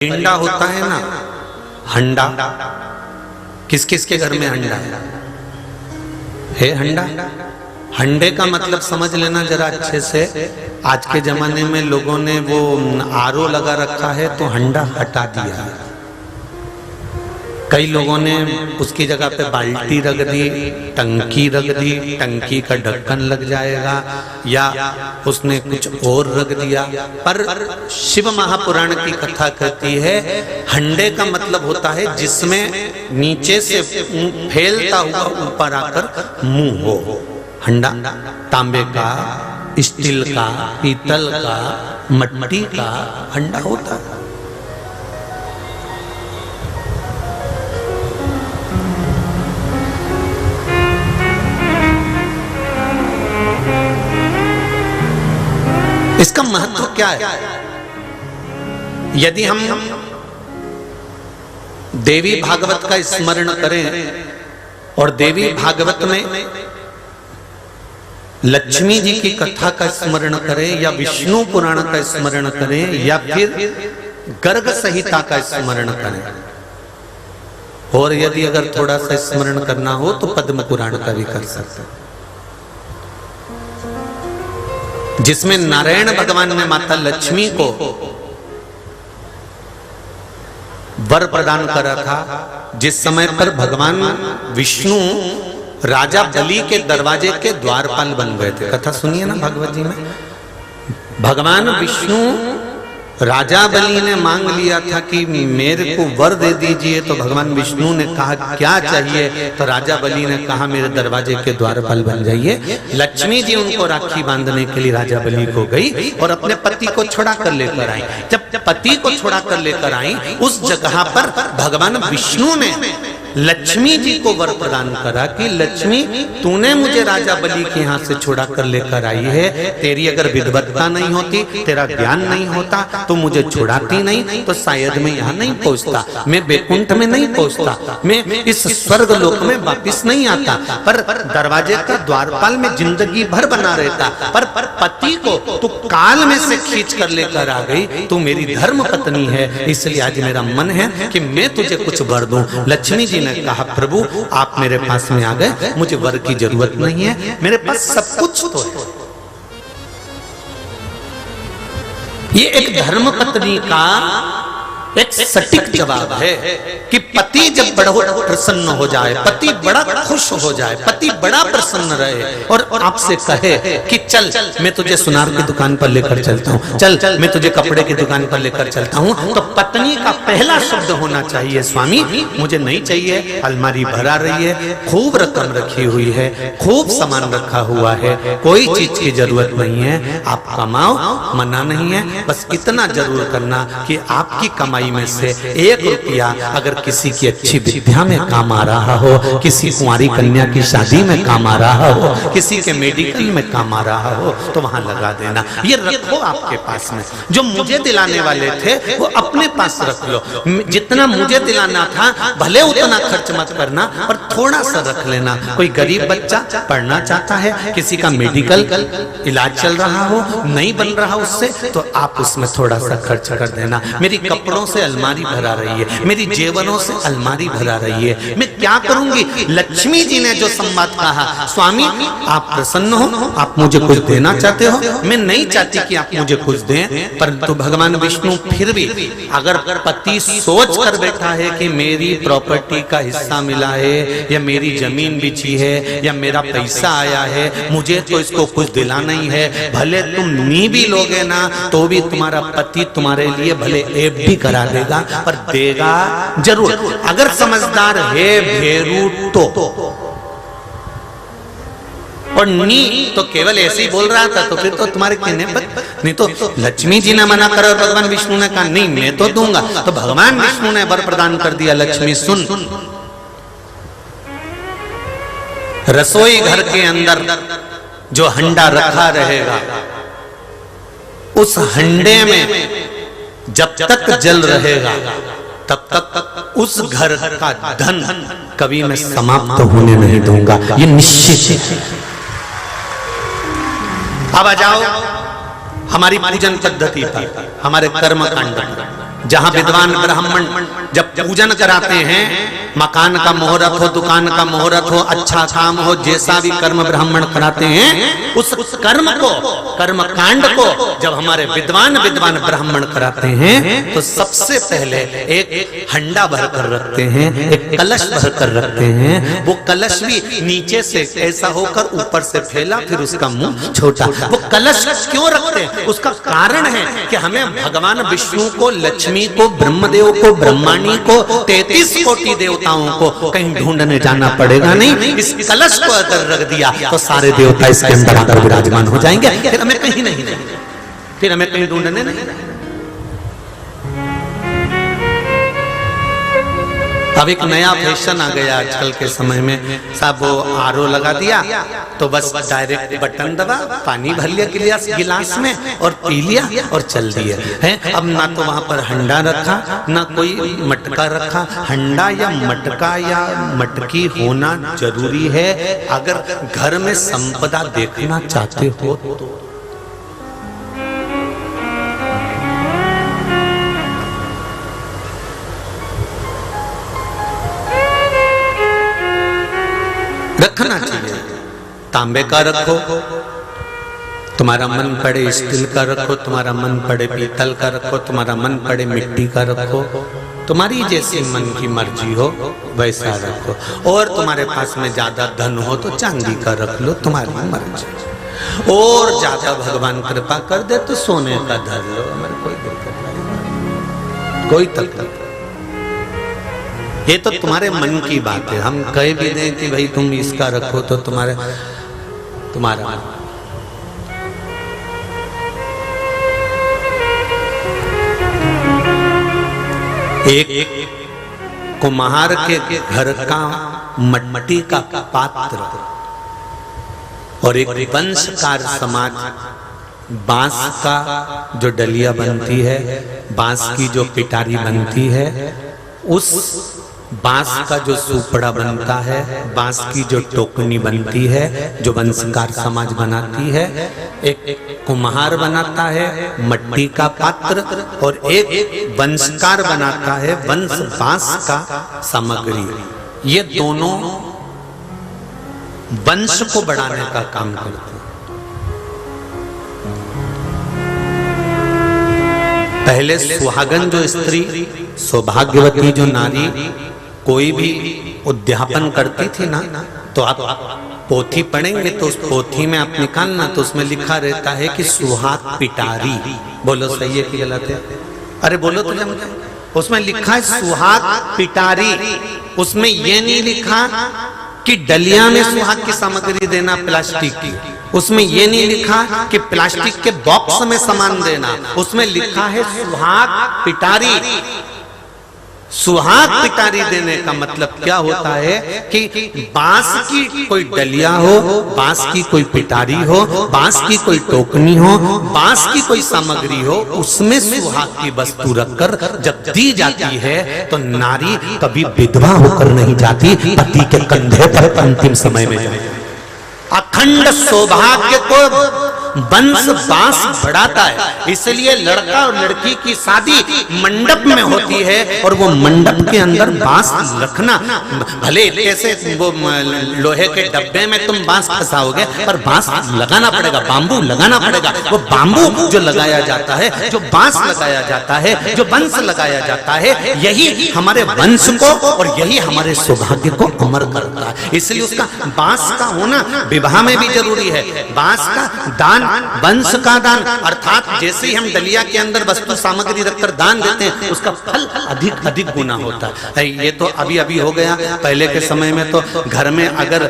हंडा होता है ना, हंडा, किस किस के घर में हंडा है? हंडा, हंडे का मतलब समझ लेना जरा अच्छे से। आज के जमाने में लोगों ने वो आरओ लगा रखा है तो हंडा हटा दिया है। कई लोगों ने उसकी जगह पे बाल्टी रख दी, टंकी रख दी, टंकी का ढक्कन लग जाएगा, या उसने कुछ और रख दिया। पर शिव महापुराण की कथा कहती है हंडे का मतलब होता है जिसमें नीचे से फैलता हुआ ऊपर आकर मुंह हो। हंडा तांबे का, स्टील का, पीतल का, मट्टी का हंडा होता है। इसका महत्व क्या है? यदि हम देवी भागवत का स्मरण करें और देवी भागवत में लक्ष्मी जी की कथा का स्मरण करें, या विष्णु पुराण का स्मरण करें, या फिर गर्ग संहिता का स्मरण करें, और यदि अगर थोड़ा सा स्मरण करना हो तो पद्म पुराण का भी कर सकते हैं, जिसमें नारायण भगवान ने माता लक्ष्मी को वर प्रदान करा था। जिस समय पर भगवान विष्णु राजा बलि के दरवाजे के द्वारपाल बन गए थे। कथा सुनिए ना भागवत जी में। भगवान विष्णु राजा बलि ने मांग लिया था कि मेरे को वर दे दीजिए, तो भगवान विष्णु ने कहा क्या चाहिए? तो राजा बलि ने कहा मेरे दरवाजे के द्वारपाल बन जाइए। लक्ष्मी जी उनको राखी बांधने के लिए राजा बलि को गई और अपने पति को छुड़ा कर लेकर आई। जब पति को छुड़ा कर लेकर आई, उस जगह पर भगवान विष्णु ने लक्ष्मी जी को वर प्रदान करा कि लक्ष्मी तूने मुझे राजा बलि के यहाँ से छुड़ा कर लेकर आई है, तेरी अगर विद्वत्ता नहीं होती, तेरा ज्ञान नहीं होता, तो मुझे छुड़ाती नहीं तो शायद मैं यहाँ नहीं पहुँचता, मैं बैकुंठ में नहीं पहुँचता, मैं इस स्वर्ग लोक में वापिस नहीं आता। पर दरवाजे का द्वारपाल में जिंदगी भर बना रहता, पर पति को तू काल में से खींच कर लेकर आ गई, तू मेरी धर्म पत्नी है, इसलिए आज मेरा मन है कि मैं तुझे कुछ वर दूं। लक्ष्मी जी ने कहा प्रभु आप मेरे पास में आ गए, मुझे वर की जरूरत नहीं है, मेरे पास सब कुछ तो है। ये एक धर्म पत्नी का एक सटीक जवाब है कि पति जब बड़ा प्रसन्न हो जाए, पति बड़ा खुश हो जाए, पति बड़ा प्रसन्न रहे और आपसे कहे कि चल मैं तुझे सुनार की दुकान पर लेकर चलता हूँ, चल मैं तुझे कपड़े की दुकान पर लेकर चलता हूँ, तो पत्नी का पहला शब्द होना चाहिए स्वामी मुझे नहीं चाहिए, अलमारी भरा रही है, खूब रकम रखी हुई है, खूब सामान रखा हुआ है, कोई चीज की जरूरत नहीं है, आप कमाओ, मना नहीं है, बस इतना जरूर करना कि आपकी कमाई में से 1 रुपया अगर किसी की अच्छी विद्या में काम आ रहा हो, किसी कुंवारी कन्या की शादी में काम आ रहा हो, किसी के मेडिकल में काम आ रहा हो, तो वहां लगा देना। ये रखो आपके पास में। जो मुझे दिलाने वाले थे वो अपने पास रख लो, जितना मुझे दिलाना था भले उतना खर्च मत करना, और थोड़ा सा रख लेना। कोई गरीब बच्चा पढ़ना चाहता है, किसी का मेडिकल इलाज चल रहा हो, नहीं बन रहा उससे, तो आप उसमें थोड़ा सा खर्च कर देना। मेरी कपड़ों से अलमारी भरा रही है, मेरी जेवरों से अलमारी भरा रही है, मैं क्या करूंगी? लक्ष्मी जी ने जो संवाद कहा, स्वामी आप प्रसन्न हो, आप मुझे कुछ देना चाहते हो, मैं नहीं चाहती कि आप मुझे कुछ दें, परंतु भगवान विष्णु फिर भी अगर पति सोच कर बैठा है कि मेरी प्रॉपर्टी का हिस्सा मिला है, या मेरी जमीन बिछी है, या मेरा पैसा आया है, मुझे तो इसको कुछ दिलाना ही है, भले तुम नी भी लोगे ना तो भी तुम्हारा पति तुम्हारे लिए भले एफ भी करा देगा, पर देगा जरूर। अगर समझदार है भेरू तो, और नी तो केवल ऐसे ही बोल रहा था तो फिर तो तुम्हारे कहने पर, नहीं तो लक्ष्मी जी ने मना करा और भगवान विष्णु ने कहा नहीं मैं तो दूंगा, तो भगवान विष्णु ने वर प्रदान कर दिया। लक्ष्मी सुन, रसोई घर के अंदर जो हंडा रखा रहेगा, उस हंडे में जब तक जल रहेगा तब तक उस घर का धन कभी मैं समाप्त होने नहीं दूंगा, ये निश्चित है। अब आ जाओ हमारी पूजन पद्धति पर, हमारे कर्म कांड पर। जहां विद्वान ब्राह्मण जब पूजन कराते हैं, मकान का मुहूर्त हो, दुकान का मुहूर्त हो, अच्छा काम हो, जैसा भी कर्म ब्राह्मण कराते हैं, उस कर्म को, कर्म कांड को जब हमारे विद्वान ब्राह्मण कराते हैं तो सबसे पहले एक हंडा भर कर रखते हैं, एक कलश भर कर रखते हैं। वो कलश भी नीचे से ऐसा होकर ऊपर से फैला, फिर उसका मुंह छोटा। वो कलश क्यों रखते हैं? उसका कारण है कि हमें भगवान विष्णु को, लक्ष्मी को, ब्रह्मदेव को, ब्रह्माणी को, 33 कोटि देवताओं को कहीं ढूंढने जाना पड़ेगा नहीं। इस कलश को अगर रख दिया तो सारे देवता इसके अंदर आकर विराजमान हो जाएंगे, फिर हमें कहीं नहीं, फिर हमें कहीं ढूंढने नहीं। अब एक नया फैशन आ गया आजकल के समय में, साहब वो आरओ लगा दिया तो बस डायरेक्ट बटन दबा, पानी भर लिया गिलास में और पी लिया और चल दिया है। अब ना तो वहां पर हंडा रखा, ना कोई मटका रखा। हंडा या मटका या मटकी होना जरूरी है अगर घर में संपदा देखना चाहते हो तो। रखना चाहिए। तांबे का रखो, तुम्हारा मन पड़े स्टील का रखो, तुम्हारा मन पड़े पीतल का रखो, तुम्हारा मन पड़े मिट्टी का रखो, तुम्हारी जैसी मन की मर्जी हो वैसा रखो। और तुम्हारे पास में ज्यादा धन हो तो चांदी का रख लो, तुम्हारी मर्जी। और ज्यादा भगवान कृपा कर दे तो सोने का धर लो, हमारे कोई दिक्कत नहीं, कोई तकलीफ। ये तो तुम्हारे मन की बात है। हम कह भी दें कि भाई तुम इसका रखो तो तुम्हारा एक कुम्हार के घर का मट्टी का पात्र और एक वंशकार समाज बांस का जो डलिया बनती है, बांस की जो पिटारी बनती है, उस बांस का जो सुपड़ा बनता है, बांस की जो टोकनी बनती है, जो वंशकार समाज बनाती है, एक कुम्हार बनाता है मट्टी का पात्र और एक वंशकार बनाता है वंश बांस का सामग्री। ये दोनों वंश को बढ़ाने का काम करते हैं। पहले सुहागन जो स्त्री, सौभाग्यवती जो नारी कोई भी उद्यापन करती थी ना, तो आप पोथी पढ़ेंगे तो उस पोथी में आप निकालना तो उसमें लिखा रहता है कि सुहाग पिटारी। बोलो सही है कि गलत है? अरे बोलो तो जम। उसमें लिखा है सुहाग पिटारी, उसमें यह नहीं लिखा कि डलिया में सुहाग की सामग्री देना प्लास्टिक की, उसमें यह नहीं लिखा कि प्लास्टिक के बॉक्स में सामान देना, उसमें लिखा है सुहाग पिटारी। सुहाग पिटारी देने का मतलब क्या होता है कि बांस की कोई डलिया हो, बांस की कोई पिटारी हो, बांस की कोई टोकनी हो, बांस की कोई सामग्री हो, उसमें सुहाग की वस्तु रखकर जब दी जाती है तो नारी कभी विधवा होकर नहीं जाती, पति के कंधे पर अंतिम समय में जाती। अखंड सौभाग्य को वंश बांस बढ़ाता है, इसलिए लड़का और लड़की की शादी मंडप में होती है और वो मंडप के अंदर बांस रखना, भले ऐसे वो लोहे के डब्बे में तुम बांस फंसाओगे पर बांस लगाना पड़ेगा, बांबू लगाना पड़ेगा। वो बांबू जो लगाया जाता है, जो बांस लगाया जाता है, जो वंश लगाया जाता है, यही हमारे वंश को और यही हमारे सौभाग्य को अमर करता है। इसलिए उसका बांस का होना विवाह में भी जरूरी है। बांस का दान, वंश का दान, अर्थात जैसे ही हम डलिया के अंदर वस्तु सामग्री रखकर दान देते हैं उसका फल अधिक अधिक गुना होता है। ये तो अभी अभी हो गया, पहले के समय में तो घर में अगर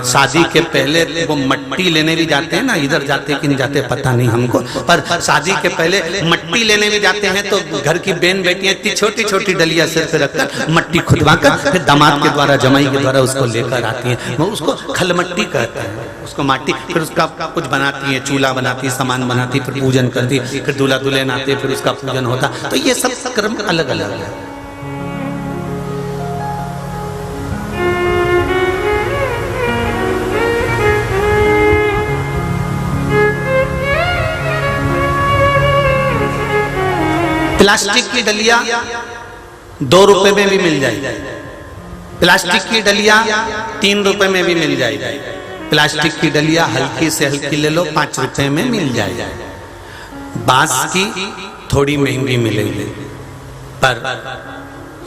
शादी के पहले वो मट्टी लेने भी जाते हैं ना, इधर जाते कि नहीं जाते पता नहीं हमको, पर शादी के पहले मट्टी लेने भी जाते हैं तो घर की बहन बेटियां इतनी छोटी छोटी डलिया सिर पे रखकर मट्टी खुदवाकर फिर दामाद के द्वारा, जमाई के द्वारा उसको लेकर आती हैं। वो उसको खलमट्टी कहते हैं, उसको माटी, फिर उसका कुछ बनाती है, चूल्हा बनाती, सामान बनाती, फिर पूजन करती, फिर दूल्हा दुल्हन आते, फिर उसका पूजन होता। तो ये सब क्रम अलग अलग है। प्लास्टिक की डलिया 2 रुपए में भी मिल जाएगी, प्लास्टिक की डलिया 3 रुपए में भी मिल जाएगी, प्लास्टिक की डलिया हल्की से हल्की ले लो 5 रुपए में मिल जाएगी। बांस की थोड़ी महंगी मिलेगी, पर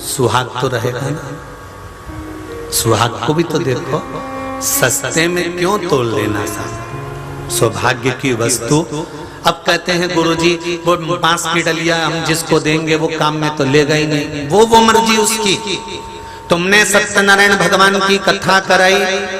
सुहाग तो रहेगा ना। सुहाग को भी तो देखो, सस्ते में क्यों तोल देना सा, सौभाग्य की वस्तु। अब कहते हैं गुरुजी वो बांस की डलिया हम जिसको देंगे वो काम में तो लेगा ही नहीं, वो मर्जी उसकी। तुमने सत्यनारायण भगवान की कथा कराई,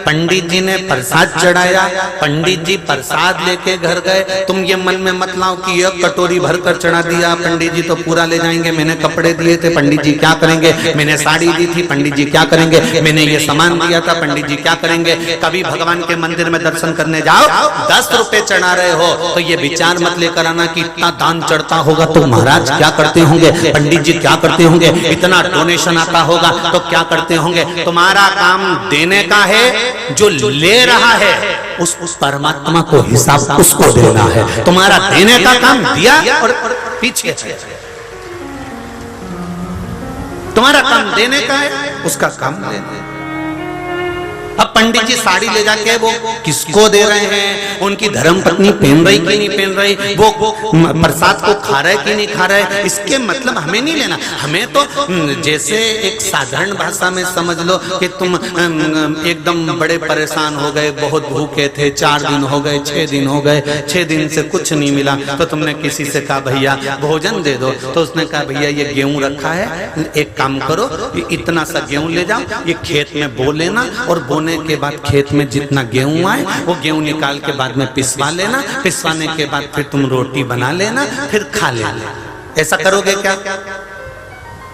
पंडित जी ने प्रसाद चढ़ाया, पंडित जी प्रसाद लेके घर गए, तुम ये मन में मत लाओ कि यह कटोरी भरकर चढ़ा दिया, पंडित जी तो पूरा ले जाएंगे, मैंने कपड़े दिए थे पंडित जी क्या करेंगे, मैंने साड़ी दी थी पंडित जी क्या करेंगे, मैंने ये सामान दिया था पंडित जी क्या करेंगे। कभी भगवान के मंदिर में दर्शन करने जाओ, 10 रुपए चढ़ा रहे हो तो ये विचार मत लेकर आना कि इतना दान चढ़ता होगा तो महाराज क्या करते होंगे, पंडित जी क्या करते होंगे, इतना डोनेशन आता होगा तो क्या करते होंगे। तुम्हारा काम देने का है, जो ले रहा है उस परमात्मा को हिसाब उसको देना है। तुम्हारा देने का काम दिया और पीछे तुम्हारा काम देने का है, उसका काम लेना। अब पंडित जी साड़ी ले जाके वो किसको दे रहे हैं, उनकी धर्मपत्नी पहन रही कि नहीं पहन रही, वो प्रसाद को खा रहे कि नहीं खा रहे, इसके मतलब हमें नहीं लेना। हमें तो जैसे एक साधारण भाषा में समझ लो कि तुम एकदम बड़े परेशान हो गए, बहुत भूखे थे, 4 दिन हो गए, 6 दिन हो गए, 6 दिन से कुछ नहीं मिला, तो तुमने किसी से कहा भैया भोजन दे दो, तो उसने कहा भैया ये गेहूं रखा है, एक काम करो इतना सा गेहूं ले जाओ, ये खेत में बो लेना, और बोने के बाद खेत में जितना गेहूं आए वो गेहूं निकाल के बाद में पिसवा लेना, पिसवाने के बाद फिर तुम रोटी बना लेना, फिर खा लेना। ऐसा करोगे क्या?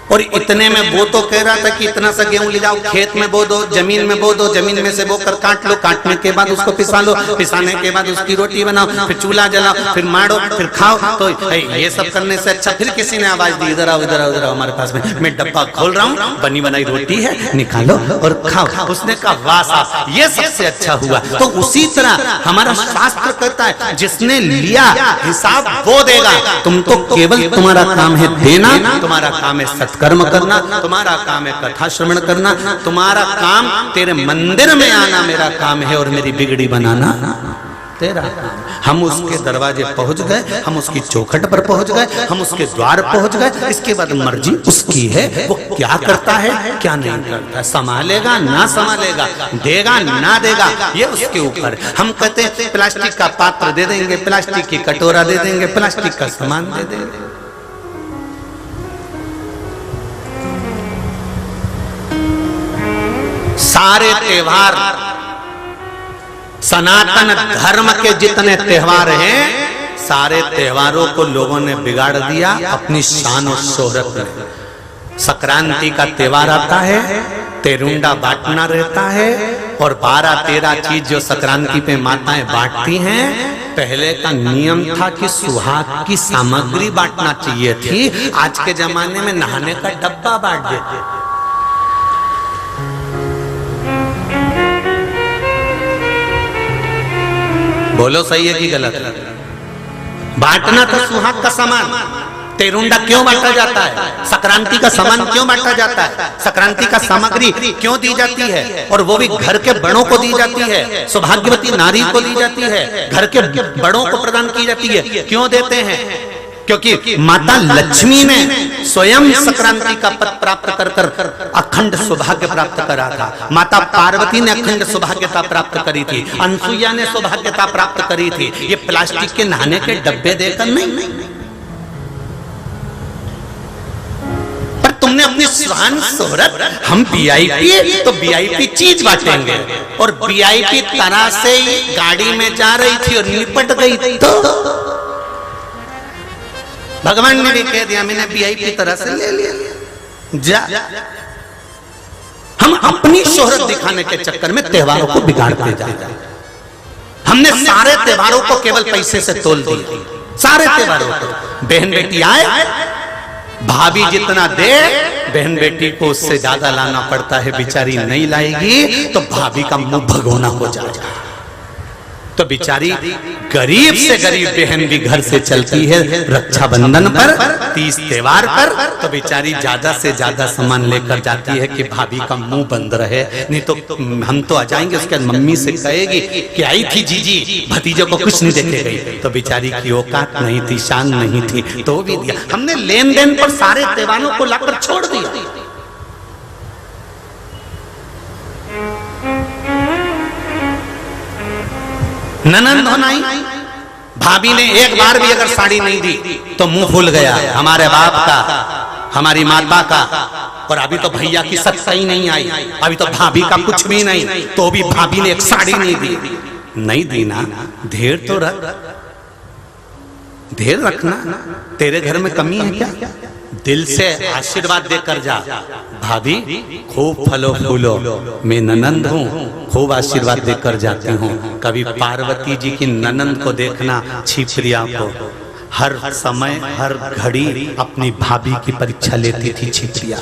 और इतने में वो तो कह रहा था कि इतना सा गेहूं ले जाओ, खेत में बो दो, जमीन में बो दो, जमीन में से बोकर काट लो, काटने के बाद उसको पिसा लो, पिसाने के बाद उसकी रोटी बनाओ, फिर चूल्हा जलाओ, फिर मारो, फिर खाओ। तो ये सब करने से अच्छा फिर किसी ने आवाज दी इधर आओ इधर आओ इधर आओ हमारे पास में, मैं डब्बा खोल रहा हूँ, बनी बनाई रोटी है, निकालो और खाओ। उसने कहा वाह साहब ये सबसे अच्छा हुआ। तो उसी तरह हमारा शास्त्र कहता है जिसने लिया हिसाब वो देगा। तुम तो केवल तुम्हारा काम है देना, तुम्हारा काम है कर्म करना, तुम्हारा काम है कथा श्रवण करना, तुम्हारा काम तेरे मंदिर में आना मेरा काम है, और मेरी बिगड़ी बनाना तेरा काम। हम उसके दरवाजे पहुंच गए, हम उसकी चौखट पर पहुंच गए, हम उसके द्वार पहुंच गए, इसके बाद मर्जी उसकी है, वो क्या करता है क्या नहीं करता, संभालेगा ना संभालेगा, देगा ना देगा, ये उसके ऊपर। हम कहते हैं प्लास्टिक का पात्र दे देंगे, प्लास्टिक की कटोरा दे देंगे, प्लास्टिक का सामान दे देंगे। सारे त्योहार, सनातन धर्म के जितने त्योहार हैं, सारे त्योहारों को लोगों ने बिगाड़ दिया अपनी शान और शोहरत में। संक्रांति का त्योहार आता है, तेरुंडा बांटना रहता है, और 12-13 चीज जो संक्रांति पे माताएं बांटती हैं। पहले का नियम था कि सुहाग की सामग्री बांटना चाहिए थी, आज के जमाने में नहाने का डब्बा बांट देते। बोलो सही है कि गलत? बांटना था सुहाग का सामान। तेरुंडा क्यों बांटा जाता है? संक्रांति का सामान क्यों बांटा जाता है? संक्रांति का सामग्री क्यों दी जाती है? और वो भी घर के बड़ों को दी जाती है, सौभाग्यवती नारी को दी जाती है, घर के बड़ों को प्रदान की जाती है। क्यों देते हैं? क्योंकि माता लक्ष्मी ने स्वयं संक्रांति का पद प्राप्त कर कर अखंड सौभाग्य प्राप्त करा था। माता पार्वती ने अखंड सौभाग्यता प्राप्त करी थी, अनसुईया ने सौभाग्यता प्राप्त करी थी। ये प्लास्टिक के नहाने के डब्बे देकर नहीं। पर तुमने अपनी शान शोहरत, हम वीआईपी तो वीआईपी चीज बांटेंगे, और वीआईपी तरह से गाड़ी में जा रही थी और निपट गई तो भगवान ने भी कह दिया मैंने वीआईपी तरह से ले लिया जा। हम अपनी शोहरत दिखाने के चक्कर में त्योहारों को बिगाड़ते जा रहे हैं। हमने सारे त्योहारों को केवल पैसे से तोल दिया, सारे त्योहारों को। बहन बेटी आए, भाभी जितना दे बहन बेटी को उससे ज्यादा लाना पड़ता है, बेचारी नहीं लाएगी तो भाभी का मुंह भगोना हो जाएगा। तो बेचारी गरीब से गरीब बहन भी घर से चलती है रक्षाबंधन पर, 30 त्योहार पर, तो बेचारी ज्यादा से ज्यादा सामान लेकर जाती है कि भाभी का मुंह बंद रहे, नहीं तो हम तो आ जाएंगे। उसके बाद मम्मी से कहेगी कि आई थी जीजी, भतीजे को कुछ नहीं देके गई। तो बेचारी की औकात नहीं थी, शान नहीं थी, तो भी दिया। हमने लेन देन पर सारे त्योहारों को लाकर छोड़ दिया। ननंद होनाई, भाभी ने एक बार भी अगर साड़ी नहीं दी तो मुंह फूल गया हमारे बाप का, हमारी माता का। और अभी तो भैया की सच्चाई नहीं आई, अभी तो भाभी का कुछ भी नहीं, तो भी भाभी ने एक साड़ी नहीं दी। नहीं दी ना, ढेर तो रख, ढेर रखना। तेरे घर में कमी है क्या? दिल से आशीर्वाद देकर जा, भाभी खूब फलो फूलो, मैं ननंद हूँ, खूब आशीर्वाद देकर जाती हूँ। कभी पार्वती जी की ननंद को देखना, छिपरिया को हर समय हर घड़ी अपनी भाभी की परीक्षा लेती थी छिपरिया।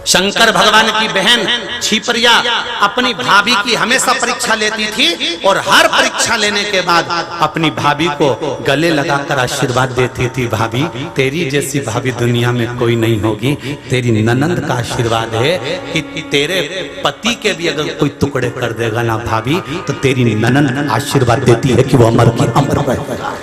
शंकर भगवान की बहन छिपरिया अपनी भाभी की हमेशा परीक्षा लेती थी और हर परीक्षा लेने के बाद अपनी भाभी को गले लगाकर आशीर्वाद देती थी, भाभी तेरी जैसी भाभी दुनिया में कोई नहीं होगी। तेरी ननंद का आशीर्वाद है कि तेरे पति के भी अगर कोई टुकड़े कर देगा ना भाभी, तो तेरी ननंद आशीर्वाद देती है कि वो अमर की अमर रहेगा।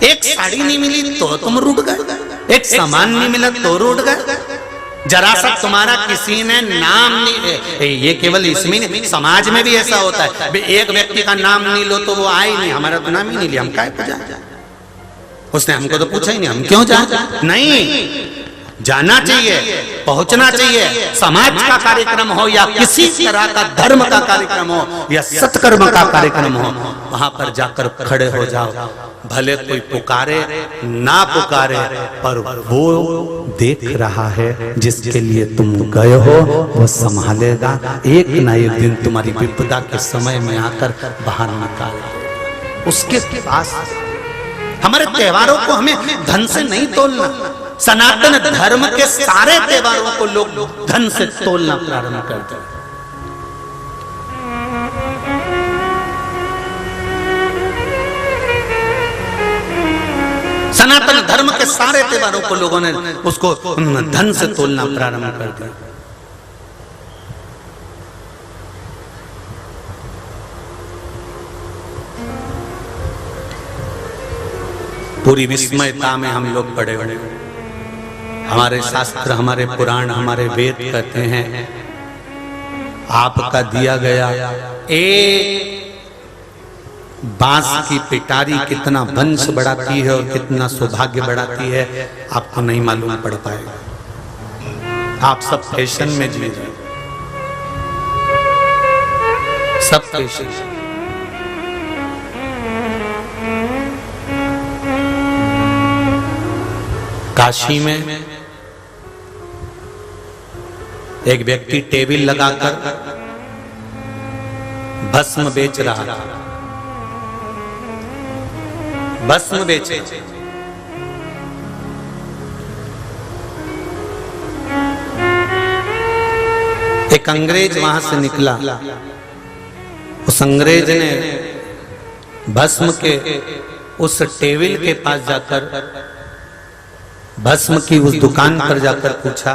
एक साड़ी नहीं मिली तो तुम रूठ गए, एक सामान नहीं मिला तो रूठ गए। जरा सा तुम्हारा किसी ने नाम नहीं, ये केवल इसमें नहीं, समाज में भी ऐसा होता है। एक व्यक्ति का नाम नहीं लो तो वो आए नहीं, हमारा तो नाम ही नहीं लिया, हम काहे पे जाए? उसने हमको तो पूछा ही नहीं, हम क्यों जाए? नहीं, जाना चाहिए, पहुंचना चाहिए। समाज का कार्यक्रम हो या किसी तरह का धर्म का कार्यक्रम हो या सत्कर्म का कार्यक्रम हो, वहां पर जाकर खड़े हो जाओ। भले कोई पुकारे ना पुकारे, पर वो देख रहा है जिसके लिए तुम गए हो, वो संभालेगा। एक ना एक दिन तुम्हारी विपदा के समय में आकर बाहर निकाल उसके पास। हमारे त्योहारों को हमें धन से नहीं तोलना। सनातन धर्म के सारे त्योहारों को लोग धन से तोलना प्रारंभ कर दें। सनातन धर्म के सारे त्योहारों को लोगों ने उसको धन से तोलना प्रारंभ कर दिया। पूरी विस्मयता में हम लोग पड़े हुए। हमारे शास्त्र, हमारे पुराण, हमारे वेद कहते हैं आपका दिया गया एक बांस की पिटारी कितना वंश बढ़ाती है और कितना सौभाग्य बढ़ाती है, आपको नहीं मालूम पड़ पाएगा। आप सब फैशन में जी रहे, सब फैशन। काशी में एक व्यक्ति टेबल लगाकर भस्म बेच रहा था, भस्म बेचे। एक अंग्रेज वहां से निकला, उस अंग्रेज ने भस्म के उस टेबल के पास जाकर, भस्म की उस दुकान पर जाकर पूछा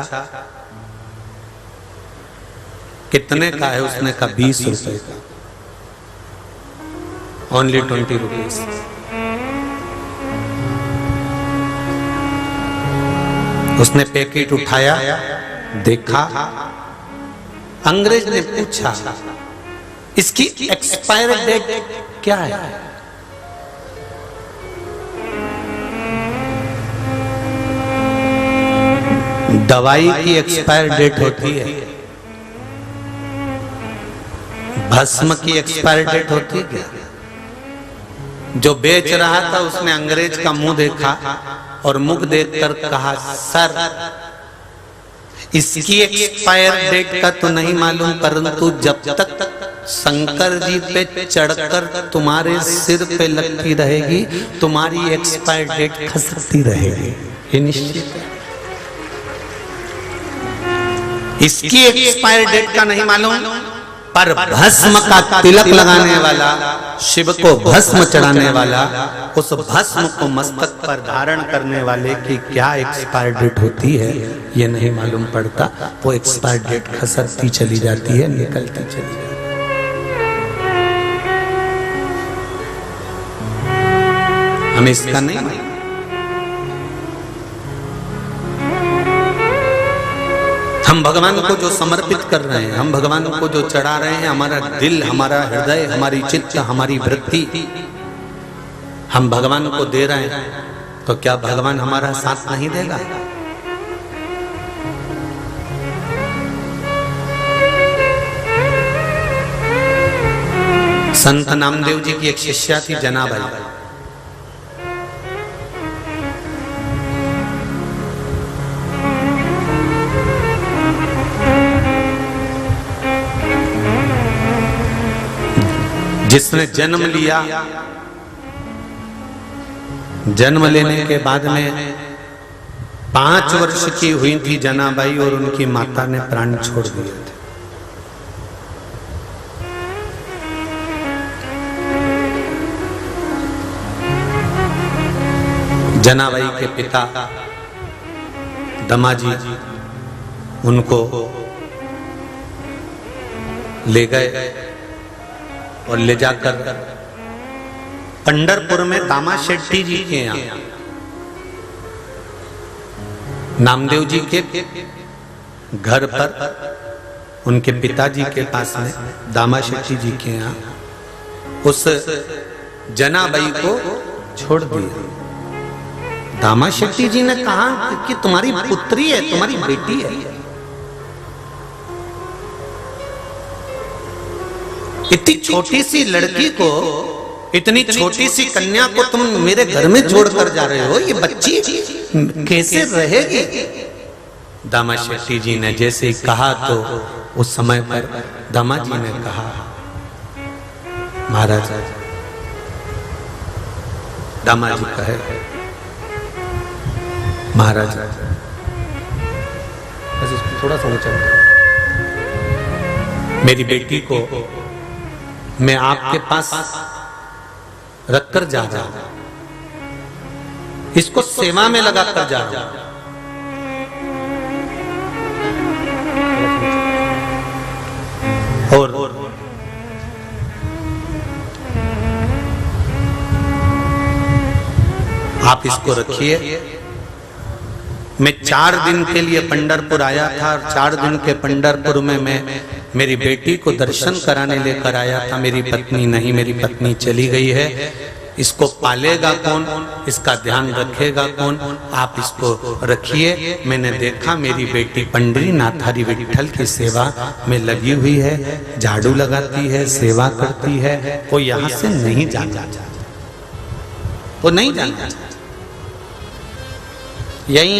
कितने का है? उसने कहा 20 रुपए का, ओनली 20 रुपीज। उसने पैकेट उठाया, देखा, अंग्रेज ने पूछा इसकी एक्सपायर डेट क्या है? दवाई की एक्सपायर डेट होती है, भस्म की एक्सपायर डेट होती है क्या? जो बेच रहा था उसने अंग्रेज का मुंह देखा और मुख देखकर कहा, सर इसकी एक्सपायर डेट का तो नहीं मालूम, परंतु जब तक शंकर जी पे चढ़कर तुम्हारे सिर पे लगती रहेगी, तुम्हारी एक्सपायर डेट खसकती रहेगी, ये निश्चित है। इसकी एक्सपायर डेट का नहीं मालूम, पर भस्म का तिलक लगाने वाला, शिव को भस्म चढ़ाने वाला, उस भस्म को मस्तक पर धारण करने वाले की क्या एक्सपायर डेट होती है ये नहीं मालूम पड़ता। वो एक्सपायर डेट खसकती चली जाती है, निकलती चली जाती है। हमें इसका नहीं, हम भगवान को जो समर्पित कर रहे हैं, हम भगवान को जो चढ़ा रहे हैं, हमारा दिल, हमारा हृदय, हमारी चित्त, हमारी वृत्ति हम भगवान को दे रहे हैं, तो क्या भगवान हमारा साथ नहीं देगा? संत नामदेव जी की एक शिष्या थी जनाबाई। जिसने जन्म लिया, जन्म लेने के बाद में 5 वर्ष की हुई थी जनाबाई और उनकी माता ने प्राण छोड़ दिए थे। जनाबाई के पिता दमाजी उनको ले गए और ले जाकर पंढरपुर में दामा शेट्टी जी के यहाँ, नामदेव जी के घर पर उनके पिताजी के पास में दामा शेट्टी जी के यहाँ उस जनाबाई को छोड़ दिया। दामा शेट्टी जी ने कहा कि तुम्हारी पुत्री है, तुम्हारी बेटी है, इतनी छोटी सी लड़की को, इतनी छोटी सी कन्या को तुम मेरे घर में छोड़कर जा रहे हो, ये बच्ची कैसे रहेगी? दामा शेट्टी जी ने जैसे ही कहा तो उस समय पर दामा जी ने कहा, महाराज, दामा जी कहे, महाराज थोड़ा सा ऊंचा, मेरी बेटी को मैं आपके पास रखकर जा रहा हूं, इसको सेवा में लगाकर जा रहा हूं। और आप इसको रखिए। मैं 4 दिन के लिए पंढरपुर आया था और 4 दिन के पंढरपुर में मैं मेरी बेटी को दर्शन कराने लेकर आया था। मेरी पत्नी नहीं, मेरी पत्नी चली गई है। इसको पालेगा कौन, इसका ध्यान रखेगा कौन? आप इसको रखिए। मैंने देखा मेरी बेटी पंढरीनाथ हरि विठल की सेवा में लगी हुई है, झाड़ू लगाती है, सेवा करती है। वो यहाँ से नहीं जाना चाहती, वो नहीं जाना चाहती। यही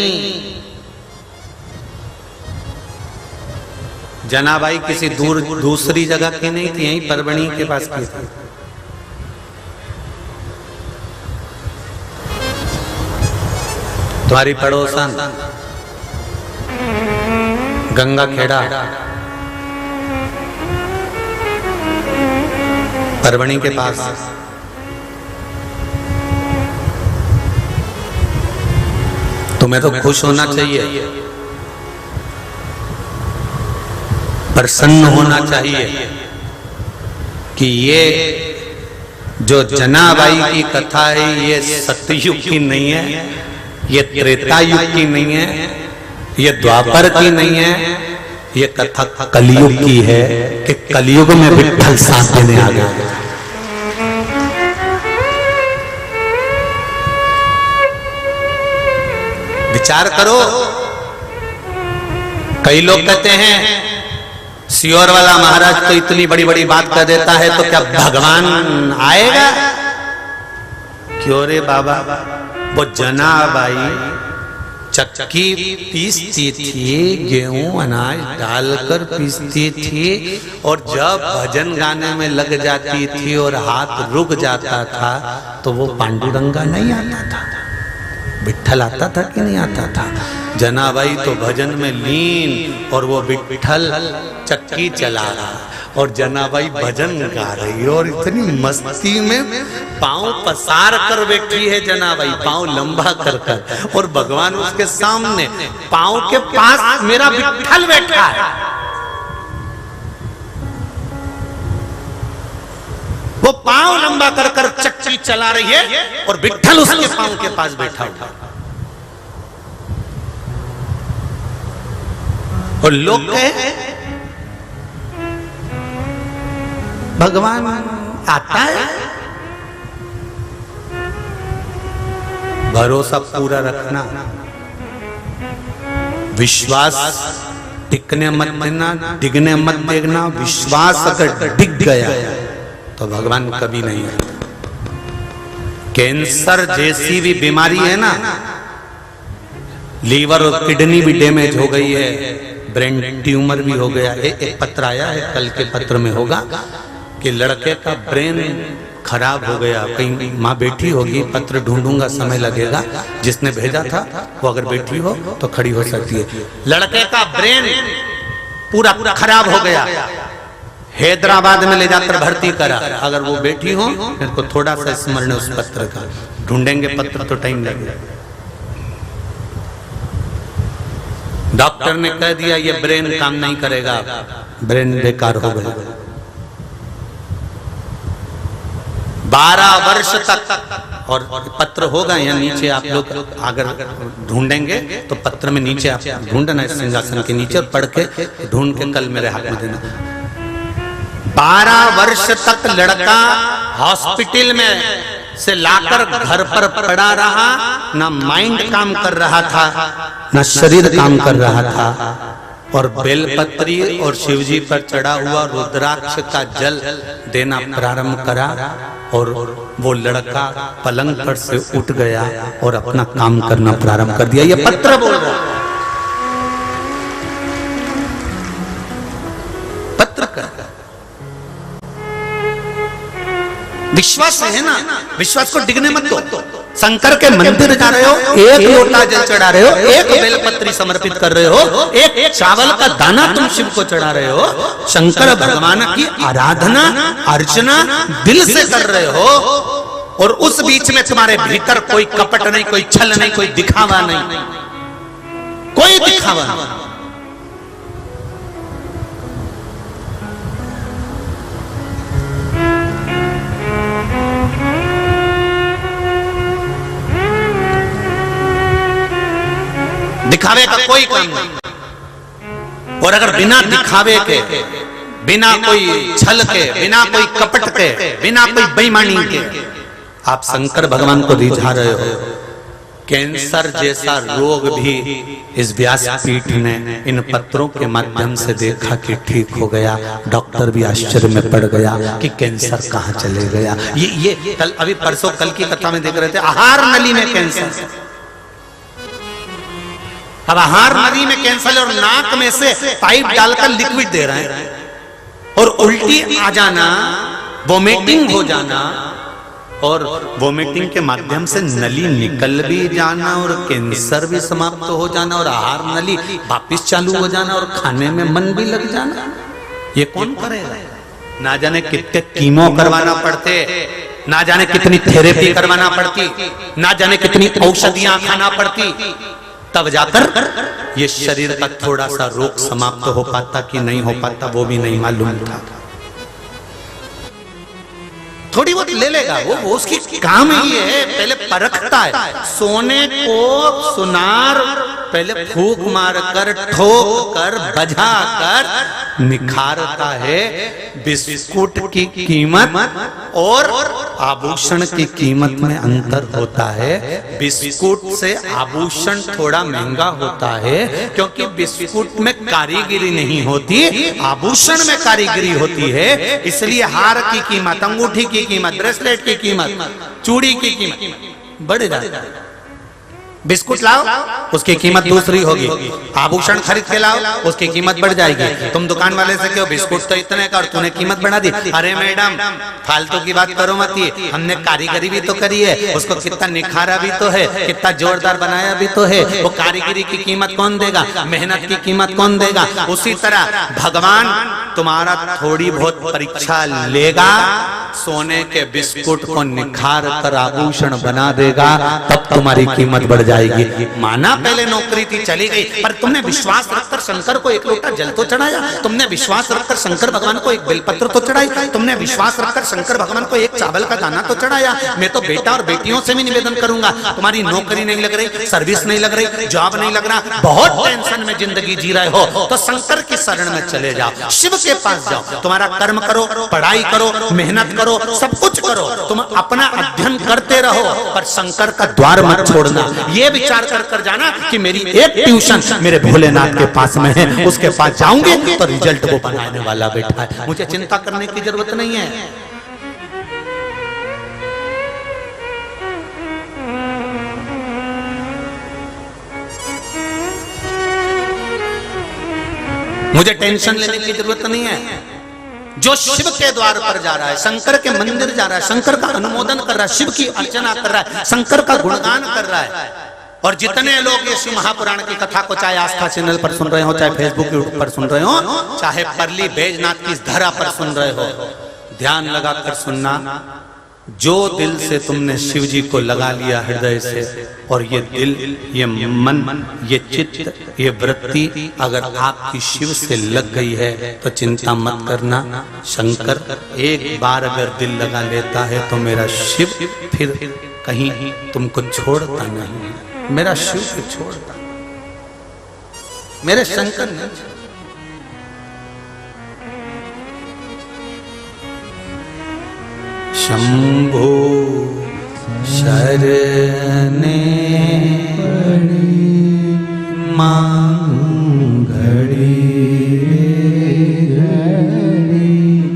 जनाबाई किसी दूसरी जगह की नहीं थी, यहीं परभणी के पास की थी। तुम्हारी पड़ोसन गंगा खेड़ा परभणी के पास, तुम्हें तो खुश होना चाहिए, प्रसन्न होना चाहिए कि ये जो जनाबाई की कथा है ये सतयुग की नहीं है, ये त्रेता युग की नहीं है, ये द्वापर की नहीं है, ये कथा कलयुग की है कि कलयुग में विठल साथ देने आ गया। विचार करो। कई लोग कहते हैं सियोर वाला महाराज तो इतनी बड़ी बड़ी बात कर देता है, तो क्या भगवान आएगा? क्यों रे बाबा, वो जनाबाई चक्की पीसती थी, गेहूं अनाज डालकर पीसती थी, और जब भजन गाने में लग जाती थी और हाथ रुक जाता था तो वो पांडुरंगा नहीं आता था, विठल आता था कि नहीं आता था? जनाबाई तो भजन में लीन, और वो विठल चक्की चला रहा, और जनाबाई भजन गा रही है और इतनी मस्ती में पांव पसार कर बैठी है जनाबाई, पांव लंबा कर कर, और भगवान उसके सामने पांव के पास मेरा विट्ठल बैठा है। वो पांव लंबा कर कर चक्की चला रही है और विट्ठल उसके पांव के पास बैठा हुआ। और लोग कहे भगवान आता है। भरोसा पूरा रखना, विश्वास टिकने मत देना, डिगने मत देना। विश्वास अगर डिग गया तो भगवान कभी नहीं आता। कैंसर जैसी भी बीमारी है ना, लीवर और किडनी भी डैमेज हो गई है, ब्रेन ट्यूमर भी हो गया। एक पत्र आया है, कल के पत्र में होगा कि लड़के का ब्रेन खराब हो गया। कहीं माँ बैठी होगी, पत्र ढूंढूंगा, समय लगेगा। जिसने भेजा था वो अगर बैठी हो तो खड़ी हो सकती है। लड़के का ब्रेन पूरा पूरा खराब हो गया, हैदराबाद में ले जाकर भर्ती करा। अगर वो बैठी हो तो थोड़ा सा स्मरण उस पत्र का, ढूंढेंगे पत्र तो टाइम लगेगा। डॉक्टर ने कह दिया ये ब्रेन काम नहीं करेगा, ब्रेन बेकार हो गया। 12 वर्ष तक, और पत्र होगा यहाँ नीचे, आप लोग अगर ढूंढेंगे तो पत्र में नीचे आप ढूंढना, सिंहासन के नीचे पढ़ के ढूंढ के कल मेरे हाथ में देना। 12 वर्ष तक लड़का हॉस्पिटल में से लाकर घर पर पड़ा रहा, ना माइंड काम कर रहा था, ना शरीर काम कर रहा था। और बेलपत्री और शिवजी पर चढ़ा हुआ रुद्राक्ष का जल देना प्रारंभ करा, और वो लड़का पलंग पर से उठ गया और अपना काम करना प्रारंभ कर दिया। ये पत्र बोल रहा है, पत्र कर। विश्वास है ना, विश्वास को डिगने मत दो। शंकर के मंदिर जा रहे हो, एक लोटा जल चढ़ा रहे हो, एक बेलपत्री समर्पित कर रहे हो, एक चावल का दाना तुम शिव को चढ़ा रहे हो, शंकर भगवान की आराधना अर्चना दिल से कर रहे हो। और उस बीच में तुम्हारे भीतर कोई कपट नहीं, कोई छल नहीं, कोई दिखावा नहीं, कोई दिखावा नहीं। दिखावे का कोई काम नहीं। और अगर बिना दिखावे के, बिना कोई छल के, बिना कोई कपट के, बिना कोई बेईमानी के आप शंकर भगवान को रिझा रहे हो, कैंसर जैसा रोग भी इस व्यासपीठ ने इन पत्रों के माध्यम से देखा कि ठीक हो गया। डॉक्टर भी आश्चर्य में पड़ गया कि कैंसर कहाँ चले गया। ये कल, अभी परसों कल की कथा में देख रहे थे, आहार नली में कैंसर। अब आहार नली में कैंसर और नाक में से पाइप डालकर लिक्विड दे रहे हैं, और उल्टी आ जाना, वोमिटिंग हो जाना, और वोमिटिंग के माध्यम से नली निकल भी जाना, और कैंसर भी समाप्त हो जाना, और आहार नली वापिस चालू हो जाना, और खाने में मन भी लग जाना। ये कौन करेगा? ना जाने कितने कीमो करवाना पड़ते, ना जाने कितनी थेरेपी करवाना पड़ती, ना जाने कितनी औषधियां खाना पड़ती, तब जाकर ये शरीर का थोड़ा सा रोग समाप्त हो पाता कि नहीं हो पाता, वो भी नहीं मालूम था। थोड़ी बहुत ले लेगा वो उसकी काम ही है, पहले परखता है। सोने को सुनार पहले फूक मार कर, ठोक कर, बजा कर निखारता है। बिस्कुट की कीमत और आभूषण की कीमत में अंतर होता है। बिस्कुट से आभूषण थोड़ा महंगा होता है, क्योंकि बिस्कुट में कारीगरी नहीं होती, आभूषण में कारीगरी होती है। इसलिए हार की कीमत, अंगूठी की कीमत, ब्रेसलेट की कीमत, चूड़ी की कीमत बढ़ जाती है। बिस्कुट लाओ, उसकी कीमत दूसरी होगी। आभूषण खरीद के लाओ, उसकी कीमत बढ़ जाएगी। तुम दुकान वाले से कहो बिस्कुट तो इतने का और तूने कीमत बढ़ा दी। अरे मैडम फालतू की बात करो मत, ये हमने कारीगरी भी तो करी है, उसको कितना निखारा भी तो है, कितना जोरदार बनाया भी तो है। वो कारीगरी की कीमत कौन देगा, मेहनत की कीमत कौन देगा? उसी तरह भगवान तुम्हारा थोड़ी बहुत परीक्षा लेगा, सोने के बिस्कुट को निखार कर आभूषण बना देगा, तब तुम्हारी कीमत बढ़ जाएगी। माना पहले नौकरी थी चली गई, पर तुमने विश्वास रखकर शंकर को एक लोटा जल तो चढ़ाया, तुमने विश्वास रखकर शंकर भगवान को एक बेलपत्र तो चढ़ाई, तुमने विश्वास रखकर शंकर भगवान को एक चावल का दाना तो चढ़ाया। मैं तो बेटा और बेटियों से भी निवेदन करूंगा, तुम्हारी नौकरी नहीं लग रही, सर्विस नहीं लग रही, जॉब नहीं लग रहा, बहुत टेंशन में जिंदगी जी रहे हो, तो शंकर की शरण में चले जाओ, शिव के पास जाओ। तुम्हारा कर्म करो, पढ़ाई करो, मेहनत करो, सब कुछ करो, तुम अपना अध्ययन करते रहो, पर शंकर का द्वार मत छोड़ना। ये विचार कर जाना कि मेरी एक ट्यूशन मेरे भोलेनाथ के पास में है, उसके पास जाऊंगे तो रिजल्ट वो बनाने वाला बैठा है, मुझे चिंता करने की जरूरत नहीं है। मुझे टेंशन लेने की जरूरत नहीं है। जो शिव के द्वार पर जा रहा है, शंकर के मंदिर जा रहा है, शंकर का अनुमोदन कर रहा है, शिव की अर्चना कर रहा है, शंकर का गुणगान कर रहा है, और जितने लोग ये शिव महापुराण की कथा को चाहे आस्था चैनल पर सुन रहे हो, चाहे फेसबुक यूट्यूब पर सुन रहे हो, चाहे परली बैजनाथ की धरा पर सुन रहे हो, ध्यान लगाकर सुनना। जो दिल से तुमने शिव जी को लगा लिया हृदय से, और ये दिल, ये मन, ये चित्त, ये वृत्ति अगर आपकी शिव से लग गई है तो चिंता मत करना। शंकर एक बार अगर दिल लगा लेता है तो मेरा शिव फिर कहीं तुमको छोड़ता नहीं, मेरा शिव फिर छोड़ता, मेरे शंकर नहीं। शंभो शरणे मांगड़ी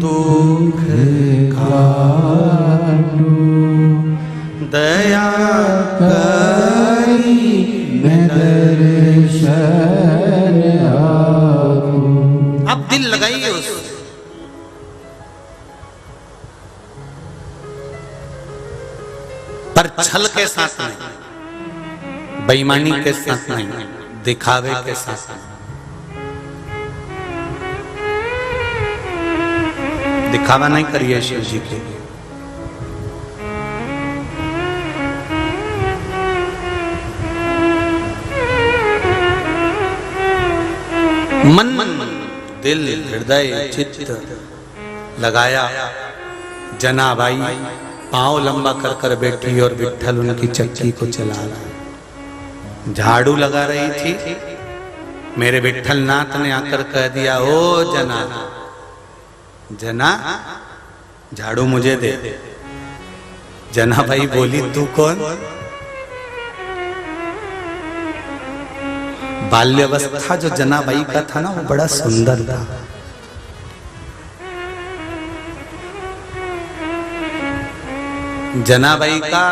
दुख काटो दया करी दर्शन आओ। अब दिल लगाइए उस, पर छल के साथ नहीं, बेईमानी के साथ नहीं, दिखावे के साथ नहीं। दिखावा नहीं करिए शिव जी के लिए। मन, दिल, हृदय, चित्त लगाया। जनाबाई पांव लंबा कर कर बैठी और विट्ठल उनकी चक्की को चला रहा। झाड़ू लगा रही थी, मेरे विट्ठल नाथ ने आकर कह दिया, ओ जना, जना झाड़ू मुझे दे। जना भाई बोली, तू कौन? बाल्यावस्था जो जनाबाई का था ना, वो बड़ा सुंदर था। जनाबाई का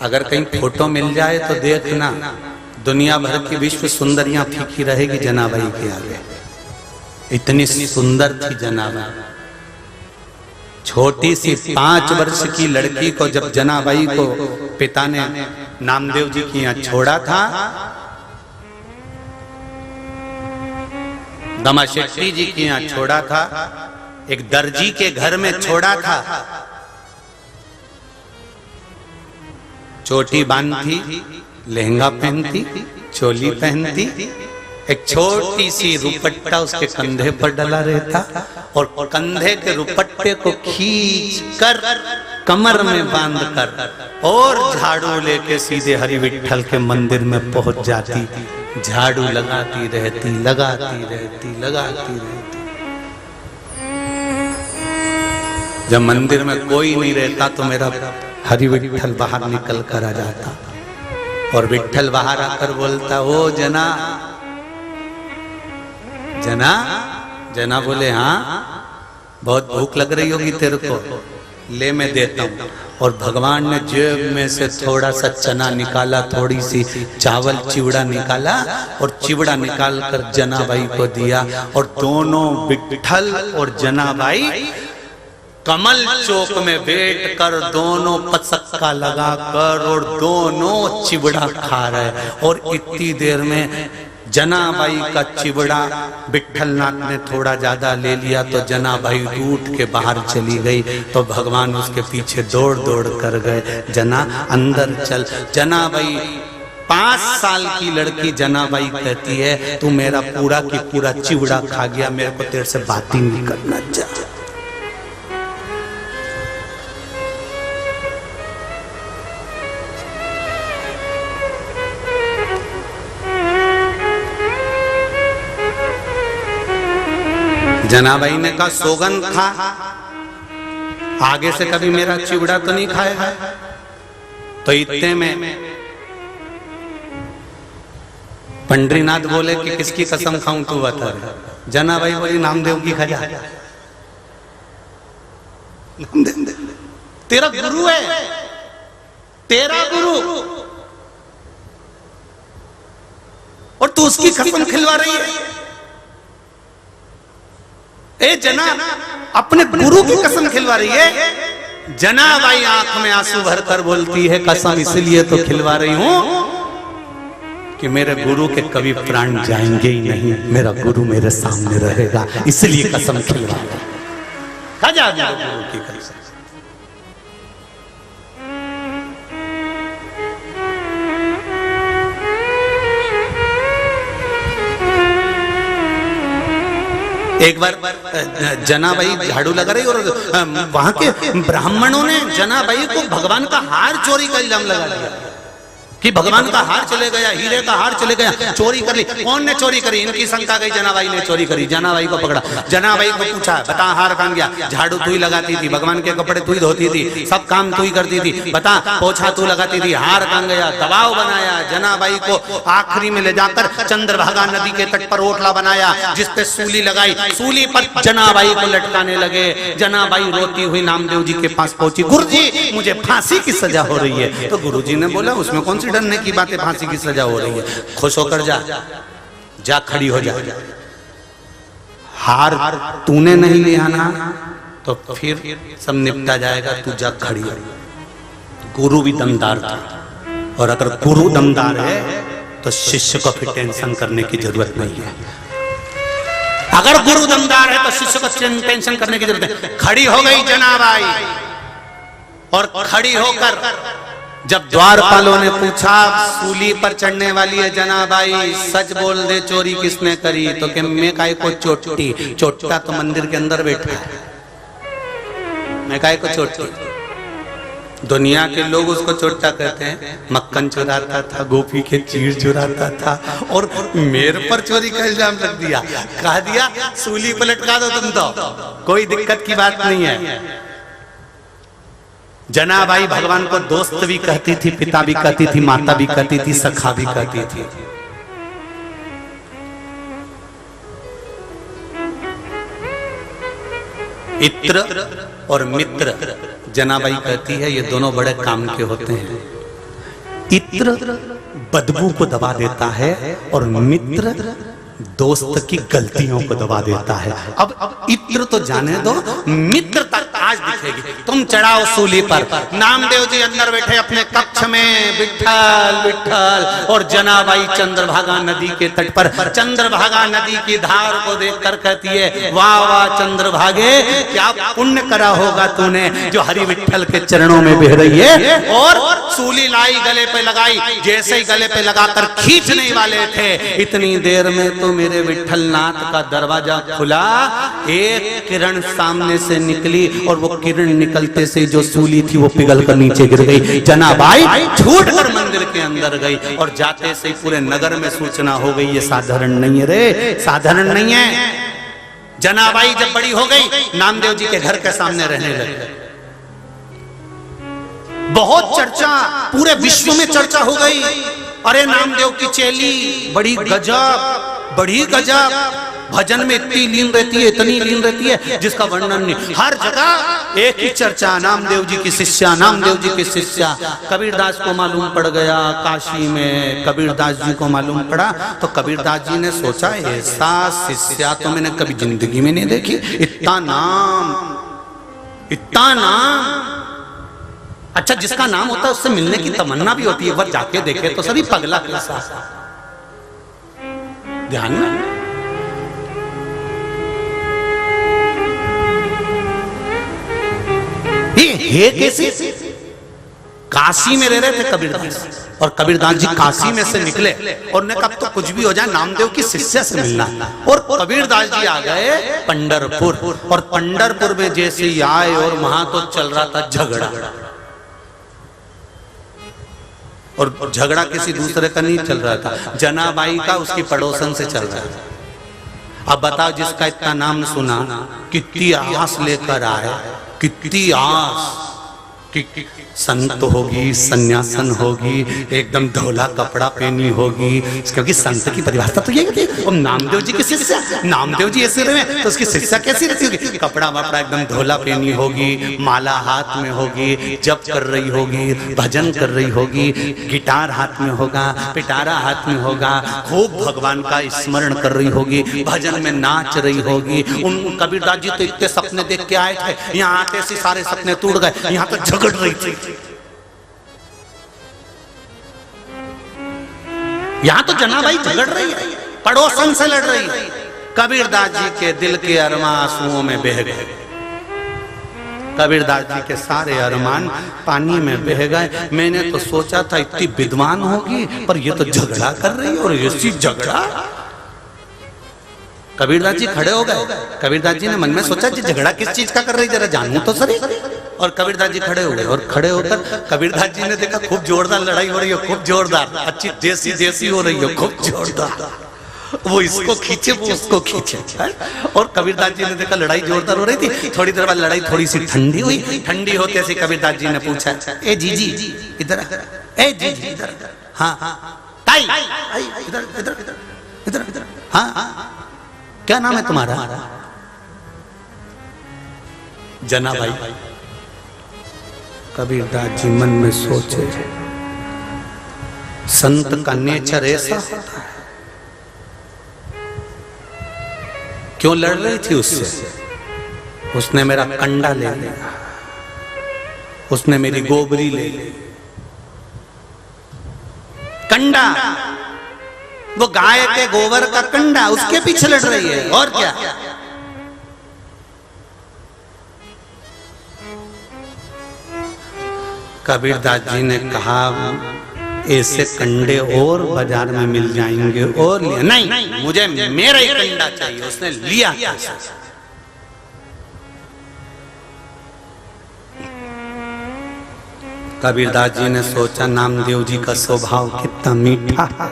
अगर कहीं फोटो मिल जाए तो देखना, दुनिया भर की विश्व सुंदरियां फीकी रहेगी जनाबाई के आगे, इतनी सुंदर थी जनाबाई। छोटी सी 5 वर्ष की लड़की को जब जनाबाई को पिता ने नामदेव जी के यहाँ छोड़ा था, दमा शेट्टी जी के यहाँ छोड़ा था, एक दर्जी के घर में छोड़ा था, चोटी बांधती, लहंगा पहनती, चोली पहनती, एक छोटी सी रुपट्टा उसके कंधे पर डला रहता, और कंधे के रुपट्टे को खींच कर कमर में बांध कर और झाड़ू लेके सीधे हरि विट्ठल के मंदिर में पहुंच जाती। झाड़ू लगाती रहती, लगाती रहती, लगाती रहती। जब मंदिर में कोई नहीं रहता तो मेरा हरि विट्ठल बाहर निकल कर आ जाता, और विट्ठल बाहर आकर बोलता, ओ जना, जना। जना बोले, हाँ बहुत भूख लग रही होगी तेरे को। ले मैं देता हूँ। और भगवान ने जेब में से थोड़ा सा चना निकाला, थोड़ी सी चावल चिवड़ा निकाला और चिवड़ा निकाल कर जनाबाई को दिया। और दोनों विट्ठल और जनाबाई कमल चौक में बैठ कर दोनों पचक्का लगा कर और दोनों चिवड़ा खा रहे। और इतनी देर में जनाबाई का चिवड़ा विट्ठलनाथ ने थोड़ा ज्यादा ले लिया तो जनाबाई रूठ के बाहर चली गई। तो भगवान उसके पीछे दौड़ दौड़ कर गए, जना अंदर चल। जनाबाई 5 साल की लड़की जनाबाई कहती है तू मेरा पूरा की पूरा चिवड़ा खा गया, मेरे को तेरे से बात ही नहीं करना चाहिए। जनाबाई ने कहा सोगन खा, आगे से कभी मेरा चिवड़ा तो नहीं खाएगा। तो इतने में पंडरीनाथ बोले कि किसकी कसम खाऊं तू बता। जनाबाई बोली नामदेव की खा जा। नामदेव तेरा गुरु है, तेरा गुरु, और तू उसकी कसम खिलवा रही है। ए जना अपने गुरु की कसम खिलवा रही है। जनाबाई आंख में आंसू भरकर बोलती है कसम इसलिए तो खिलवा रही हूं कि मेरे गुरु के कभी प्राण जाएंगे ही नहीं, मेरा गुरु मेरे सामने रहेगा, इसलिए कसम खिलवा रही। खा जा गुरु की कसम। एक बार जनाबाई झाड़ू लगा रही और वहां के ब्राह्मणों ने जनाबाई को भगवान का हार चोरी का इल्जाम लगा दिया कि भगवान का हार चले गया, हीरे का हार चले गया, चोरी कर ली। कौन ने चोरी करी? इनकी शंका गई जनाबाई ने चोरी करी। जनाबाई को पकड़ा, जनाबाई को पूछा बता हार कहां गया? झाड़ू तू ही लगाती थी, भगवान के कपड़े तू ही धोती थी, सब काम तू ही करती थी, बता पोछा तू लगाती थी, हार कहां गया? दबाव बनाया। जनाबाई को आखिरी में ले जाकर चंद्रभागा नदी के तट पर ओटला बनाया जिसपे सूली लगाई, सूली पर जनाबाई को लटकाने लगे। जनाबाई रोती हुई नामदेव जी के पास पहुंची, गुरुजी मुझे फांसी की सजा हो रही है। तो गुरुजी ने बोला उसमें कौन सी डरने की बात है, फांसी की सजा हो रही है, खुश होकर जा, जा खड़ी हो जा। हार तूने नहीं लिया ना तो फिर सब निपटा जाएगा, तू जा खड़ी हो। गुरु भी दमदार था, और अगर गुरु दमदार है तो शिष्य को फिर टेंशन करने की जरूरत नहीं है। अगर गुरु दमदार है तो शिष्य को टेंशन करने की जरूरत है। खड़ी हो गई जनाबाई, और खड़ी होकर जब द्वारपालों ने पूछा सूली पर चढ़ने वाली है जनाबाई, सच बोल दे चोरी किसने करी? तो कि मैं काय को चोटी, चोटा तो मंदिर के अंदर बैठा है, मैं काय को चोटी। दुनिया के लोग उसको चोटा कहते हैं, मक्खन चुराता था, गोपी के चीर चुराता था, और मेरे पर चोरी का इल्जाम रख दिया, कह दिया सूली पर लटका दो तुम तो, कोई दिक्कत की बात नहीं है। जनाबाई भगवान को दोस्त भी कहती थी, पिता भी कहती थी, माता भी कहती थी, सखा भी कहती थी। इत्र और मित्र जनाबाई कहती है ये दोनों बड़े काम के होते हैं। इत्र बदबू को दबा देता है और मित्र दोस्त की गलतियों को दबा देता है। अब इत्र तो जाने दो, मित्र तक आज दिखेगी। तुम चढ़ाओ सूली पर, नामदेव जी अंदर बैठे अपने कक्ष में, विठ्ठल विठ्ठल, और जनाबाई चंद्रभागा नदी के तट पर चंद्रभागा नदी की धार को देखकर कहती है वाह वाह चंद्रभागे, क्या पुण्य करा होगा तूने जो हरि विठ्ठल के चरणों में बह रही है। और सूली लाई, गले पे लगाई, जैसे ही गले पे लगाकर खींचने वाले थे, इतनी देर में तो मेरे विठ्ठलनाथ का दरवाजा खुला, एक किरण सामने से निकली, और वो किरण निकलते से जो सूली थी वो पिघल कर नीचे गिर गई। जनाबाई छूट कर मंदिर के अंदर गई, और जाते से पूरे नगर में सूचना हो गई ये साधारण नहीं है रे, साधारण नहीं है। जनाबाई जब बड़ी हो गई, नामदेव जी के घर के सामने रहने लगी। बहुत चर्चा, पूरे विश्व में चर्चा हो गई, अरे नामदेव की चेली बड़ी गजब, बड़ी गजब। भजन में इतनी लीन रहती है, इतनी लीन रहती है जिसका वर्णन नहीं। हर जगह एक ही चर्चा, नामदेव जी की शिष्या, नामदेव जी की शिष्या। कबीरदास को मालूम पड़ गया काशी में, कबीरदास जी को मालूम पड़ा तो कबीरदास जी ने सोचा ऐसा शिष्या तो मैंने कभी जिंदगी में नहीं देखी। इतना नाम, इतना नाम। अच्छा, जिसका नाम होता है उससे मिलने की तमन्ना भी होती है, एक बार जाके देखे तो सभी पगला कैसा। ध्यान में ये कैसे? काशी में रह रहे थे कबीरदास, और कबीरदास जी काशी में से निकले और ने कहा तो कुछ भी हो जाए नामदेव की शिष्या से मिलना। और कबीरदास जी आ गए पंढरपुर, और पंढरपुर में जैसे ही आए और वहां तो चल रहा था झगड़ा, और झगड़ा किसी दूसरे का नहीं चल रहा था, जनाबाई का उसकी पड़ोसन से चल रहा था। अब बताओ, जिसका इतना नाम सुना, कितनी आस लेकर आए, कितनी आस कि संत होगी, सन्यासन होगी, एकदम धोला कपड़ा पहनी होगी, क्योंकि संत की परिभाषा तो यही होती है। नामदेव जी की शिष्या, नामदेव जी ऐसे रहे तो उसकी शिष्या कैसी रहती होगी? कपड़ा वपड़ा एकदम धोला पहनी होगी, माला हाथ में होगी, जप कर रही होगी, भजन कर रही होगी, गिटार हाथ में होगा, पिटारा हाथ में होगा, खूब भगवान का स्मरण कर रही होगी, भजन में नाच रही होगी। उन कबीरदास जी तो इतने सपने देख के आए थे, यहाँ आते से सारे सपने टूट गए, यहाँ तो झगड़ रही थी। यहां तो जनाबाई झगड़ रही है, पड़ोसन से लड़ रही है। कबीरदास जी के दिल के अरमान आंसुओं में बह गए, कबीरदास जी के सारे अरमान पानी में बह गए। मैंने तो सोचा था इतनी विद्वान होगी, पर ये तो झगड़ा कर रही है, और ऐसी झगड़ा। कबीरदास जी खड़े हो गए। कबीरदास जी ने मन में सोचा कि झगड़ा किस चीज का कर रही, जरा जानूं तो सही। और कबीरदास जी खड़े हो गए, और खड़े होकर कबीरदास जी ने देखा खूब जोरदार लड़ाई हो रही है, खूब जोरदार, अच्छी देसी देसी हो रही है, खूब जोरदार। वो इसको खींचे, वो उसको खींचे। और कबीरदास जी ने देखा लड़ाई जोरदार हो रही थी। थोड़ी देर बाद लड़ाई थोड़ी सी ठंडी हुई। ठंडी होते से कबीरदास जी ने पूछा, ए जीजी इधर, ए जीजी इधर, हाँ ताई इधर इधर इधर इधर, हाँ क्या नाम है तुम्हारा? जनाबाई। कबीरदास जी मन में सोचे, संत का नेचर ऐसा होता है। क्यों लड़ रही थी उससे? उसने मेरा कंडा ले लिया, उसने मेरी गोबरी ले ली। कंडा, वो गाय के गोबर का कंडा, उसके पीछे लड़ रही है, और क्या? कबीरदास जी ने कहा ऐसे कंडे और बाजार में मिल जाएंगे, और लिया नहीं, मुझे मेरा ही कंडा चाहिए। उसने लिया। कबीरदास जी ने सोचा नामदेव जी का स्वभाव कितना मीठा है,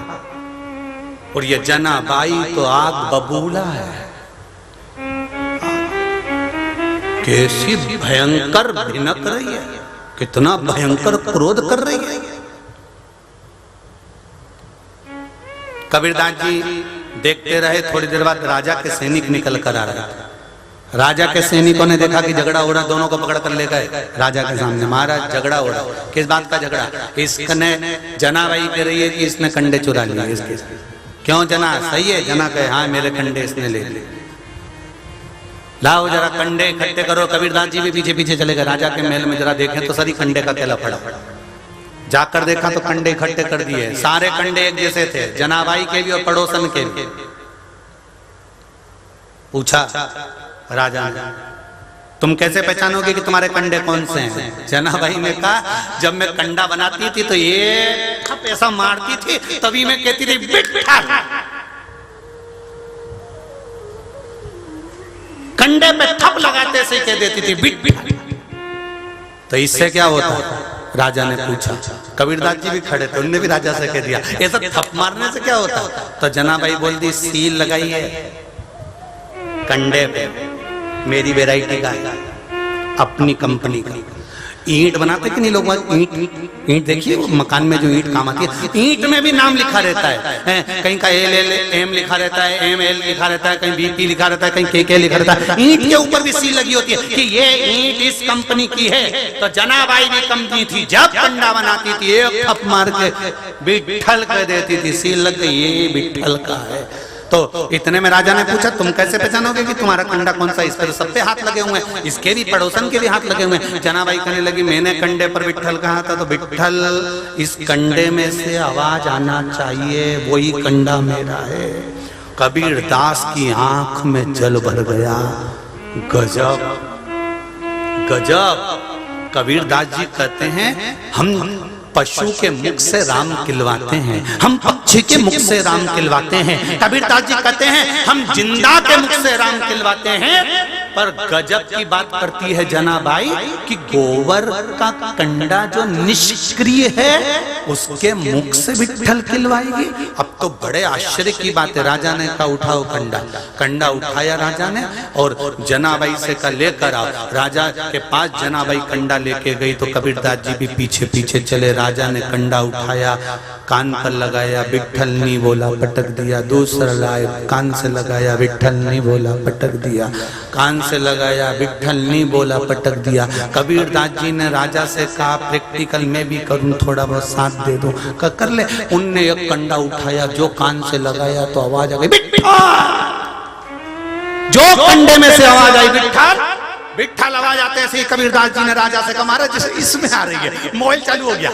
और ये जनाबाई तो आग बबूला है, कैसी भयंकर भिनक रही है, कितना भयंकर क्रोध कर रही है। कबीरदास जी देखते रहे। थोड़ी देर बाद राजा के सैनिक निकल कर आ रहे थे। राजा के सैनिकों ने देखा कि झगड़ा हो रहा, दोनों को पकड़ कर ले गए राजा के सामने। महाराज झगड़ा हो रहा, किस बात का झगड़ा? इसने जनाबाई कह रही है कि इसने कंडे चुरा लिए इसके। क्यों जना? सही है? जना कहे हाँ मेरे कंडे इसने ले लिए। लाओ जरा कंडे इकट्ठे करो। कबीरदास जी भी पीछे पीछे चले गए। राजा के महल में जरा देखें तो सारी कंडे का केला पड़ा। जाकर देखा तो कंडे इकट्ठे कर दिए। सारे कंडे एक जैसे थे, जनाबाई के भी और पड़ोसन के भी। पूछा राजा ने, तुम कैसे पहचानोगे कि तुम्हारे कंडे कौन से हैं? जनाबाई ने कहा, जब मैं कंडा बनाती थी तो ये ऐसा मारती थी, तभी मैं कहती थी बिट्ठा। कंडे पे थप लगाते से कह देती थी बिट्ठा। तो इससे क्या होता? राजा ने पूछा। कबीरदास जी भी खड़े थे, उनने भी राजा से कह दिया ऐसा थप मारने से क्या होता? तो जनाबाई बोल दी, सील लगाई है कंडे पे, मेरी वैरायटी का, अपनी कंपनी का। ईंट बनाते कि नहीं लोग, ईंट ईंट देखिए मकान में जो ईंट काम आती है, ईंट में भी नाम लिखा रहता है, कहीं का LLM लिखा रहता है, ML लिखा रहता है, कहीं BP लिखा रहता है, कहीं KK लिखा रहता है। ईंट के ऊपर भी सील लगी होती है कि ये ईंट इस कंपनी की है। तो जनाबाई भी कंपनी थी, जब कंडा बनाती थी एक थप मार के विट्ठल कह देती थी, सील लग गई, ये विट्ठल का है। तो इतने में राजा ने पूछा तुम कैसे पहचानोगे कि तुम्हारा कंडा कौन सा? इस पर सब पे हाथ लगे हुए हैं, इसके भी पड़ोसन के भी हाथ लगे हुए हैं। जनाबाई कहने लगी मैंने कंडे पर विट्ठल कहा था, तो विट्ठल इस कंडे में से आवाज आना चाहिए, वही कंडा मेरा है। कबीर दास की आंख में जल भर गया। गजब गजब। कबीर दास जी कहते हैं हम पशु के मुख से राम खिलवाते हैं, हम पक्षी के मुख से राम खिलवाते हैं। कबीर दास जी कहते हैं हम जिंदा के मुख से राम खिलवाते हैं। पर गजब की बात करती है जनाबाई कि गोबर का कंडा जो निष्क्रिय है उसके मुख से विट्ठल खिलवाएगी। अब तो बड़े आश्चर्य की बात है। राजा ने कहा उठाओ कंडा। कंडा उठाया राजा ने और जनाबाई से कहा लेकर आओ। राजा के पास जनाबाई कंडा लेके गई तो कबीर दास जी भी पीछे पीछे चले। राजा ने कंडा उठाया, कान पर लगाया, विट्ठल नहीं बोला, पटक दिया। दूसरा लाए, कान से लगाया, विट्ठल नहीं बोला, पटक दिया। कान से लगाया, विट्ठल नहीं बोला, पटक दिया। कबीर दास जी ने राजा से कहा प्रैक्टिकल में भी करूं, थोड़ा बहुत साथ दे दो। कर ले। उनने एक कंडा उठाया, जो कान से लगाया तो आवाज आ गई विट्ठल। जो कंडे में से आवाज आई विट्ठल, विट्ठल आवाज आते ऐसे ही कबीर दास जी ने राजा से कहा महाराज जैसे इसमें आ रही है। मोबाइल चालू हो गया,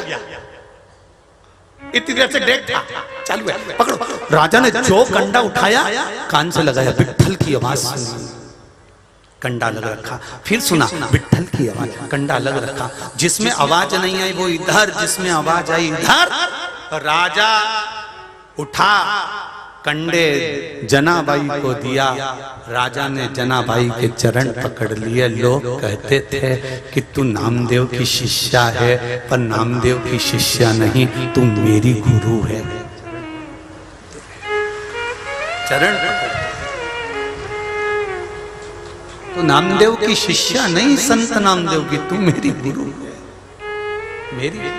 इतनी देर से डेट था, चालू है, पकड़ो। राजा ने जो कंडा उठाया कान से लगाया, विट्ठल की आवाज सुनी, कंडा लग रखा। फिर सुना विट्ठल की आवाज, कंडा लग रखा। जिसमें आवाज नहीं आई वो इधर, जिसमें आवाज आई इधर। राजा उठा, कंडे जनाबाई को दिया। राजा ने जनाबाई के चरण पकड़ लिए। लोग कहते थे कि तू नामदेव की शिष्या है, पर नामदेव की शिष्या नहीं, तू मेरी गुरु है। चरण पकड़, तो नामदेव की शिष्या नहीं, संत नामदेव की, तू मेरी गुरु है, मेरी।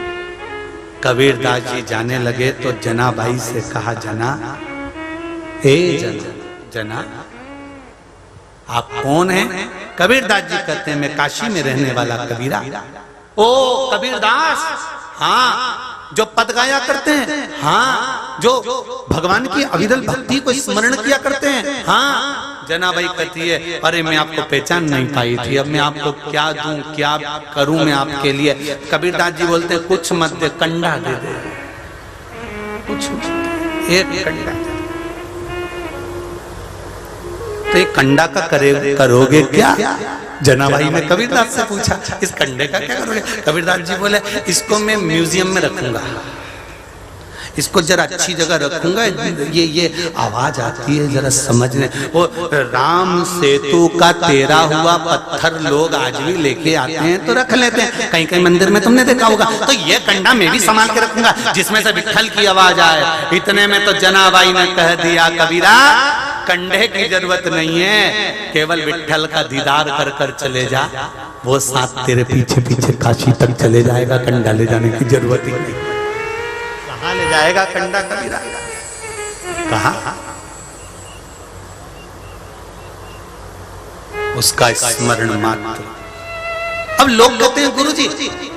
कबीर दास जी जाने लगे तो जनाबाई से कहा जना, हे जना आप कौन हैं? कबीर दास जी कहते हैं मैं काशी में रहने वाला कबीरा। ओ कबीर दास, हाँ। जो पद गाया करते हैं, हाँ। जो भगवान की अविरल भक्ति को स्मरण किया करते हैं, हाँ। जनाबाई कहती है अरे मैं आपको पहचान नहीं पाई थी, अब मैं आपको क्या दूं, क्या करूं मैं आपके लिए? कबीर दास जी बोलते हैं कुछ मत दे, कंडा दे दे, कुछ एक कंडा। तो ये कंडा का करोगे क्या? जनाबाई ने कबीरदास से पूछा इस कंडे का क्या करोगे? कबीरदास जी बोले इसको मैं म्यूजियम में रखूंगा, इसको जरा अच्छी जगह रखूंगा। ये आवाज आती है जरा समझने। वो राम सेतु का तेरा हुआ पत्थर लोग आज भी लेके आते हैं तो रख लेते हैं, कहीं कहीं मंदिर में तुमने देखा होगा। तो ये कंडा मैं भी संभाल के रखूंगा जिसमें से विट्ठल की आवाज आए। इतने में तो जनाबाई ने कह दिया कबीरा कंडे की जरूरत नहीं है, केवल विट्ठल का दीदार कर कर चले जा, वो साथ तेरे पीछे पीछे काशी तक चले जाएगा, कंडा ले जाने की जरूरत ही नहीं। कहाँ ले जाएगा कंडा कबीरा? कहाँ? उसका स्मरण मात्र। अब लोग कहते हैं गुरुजी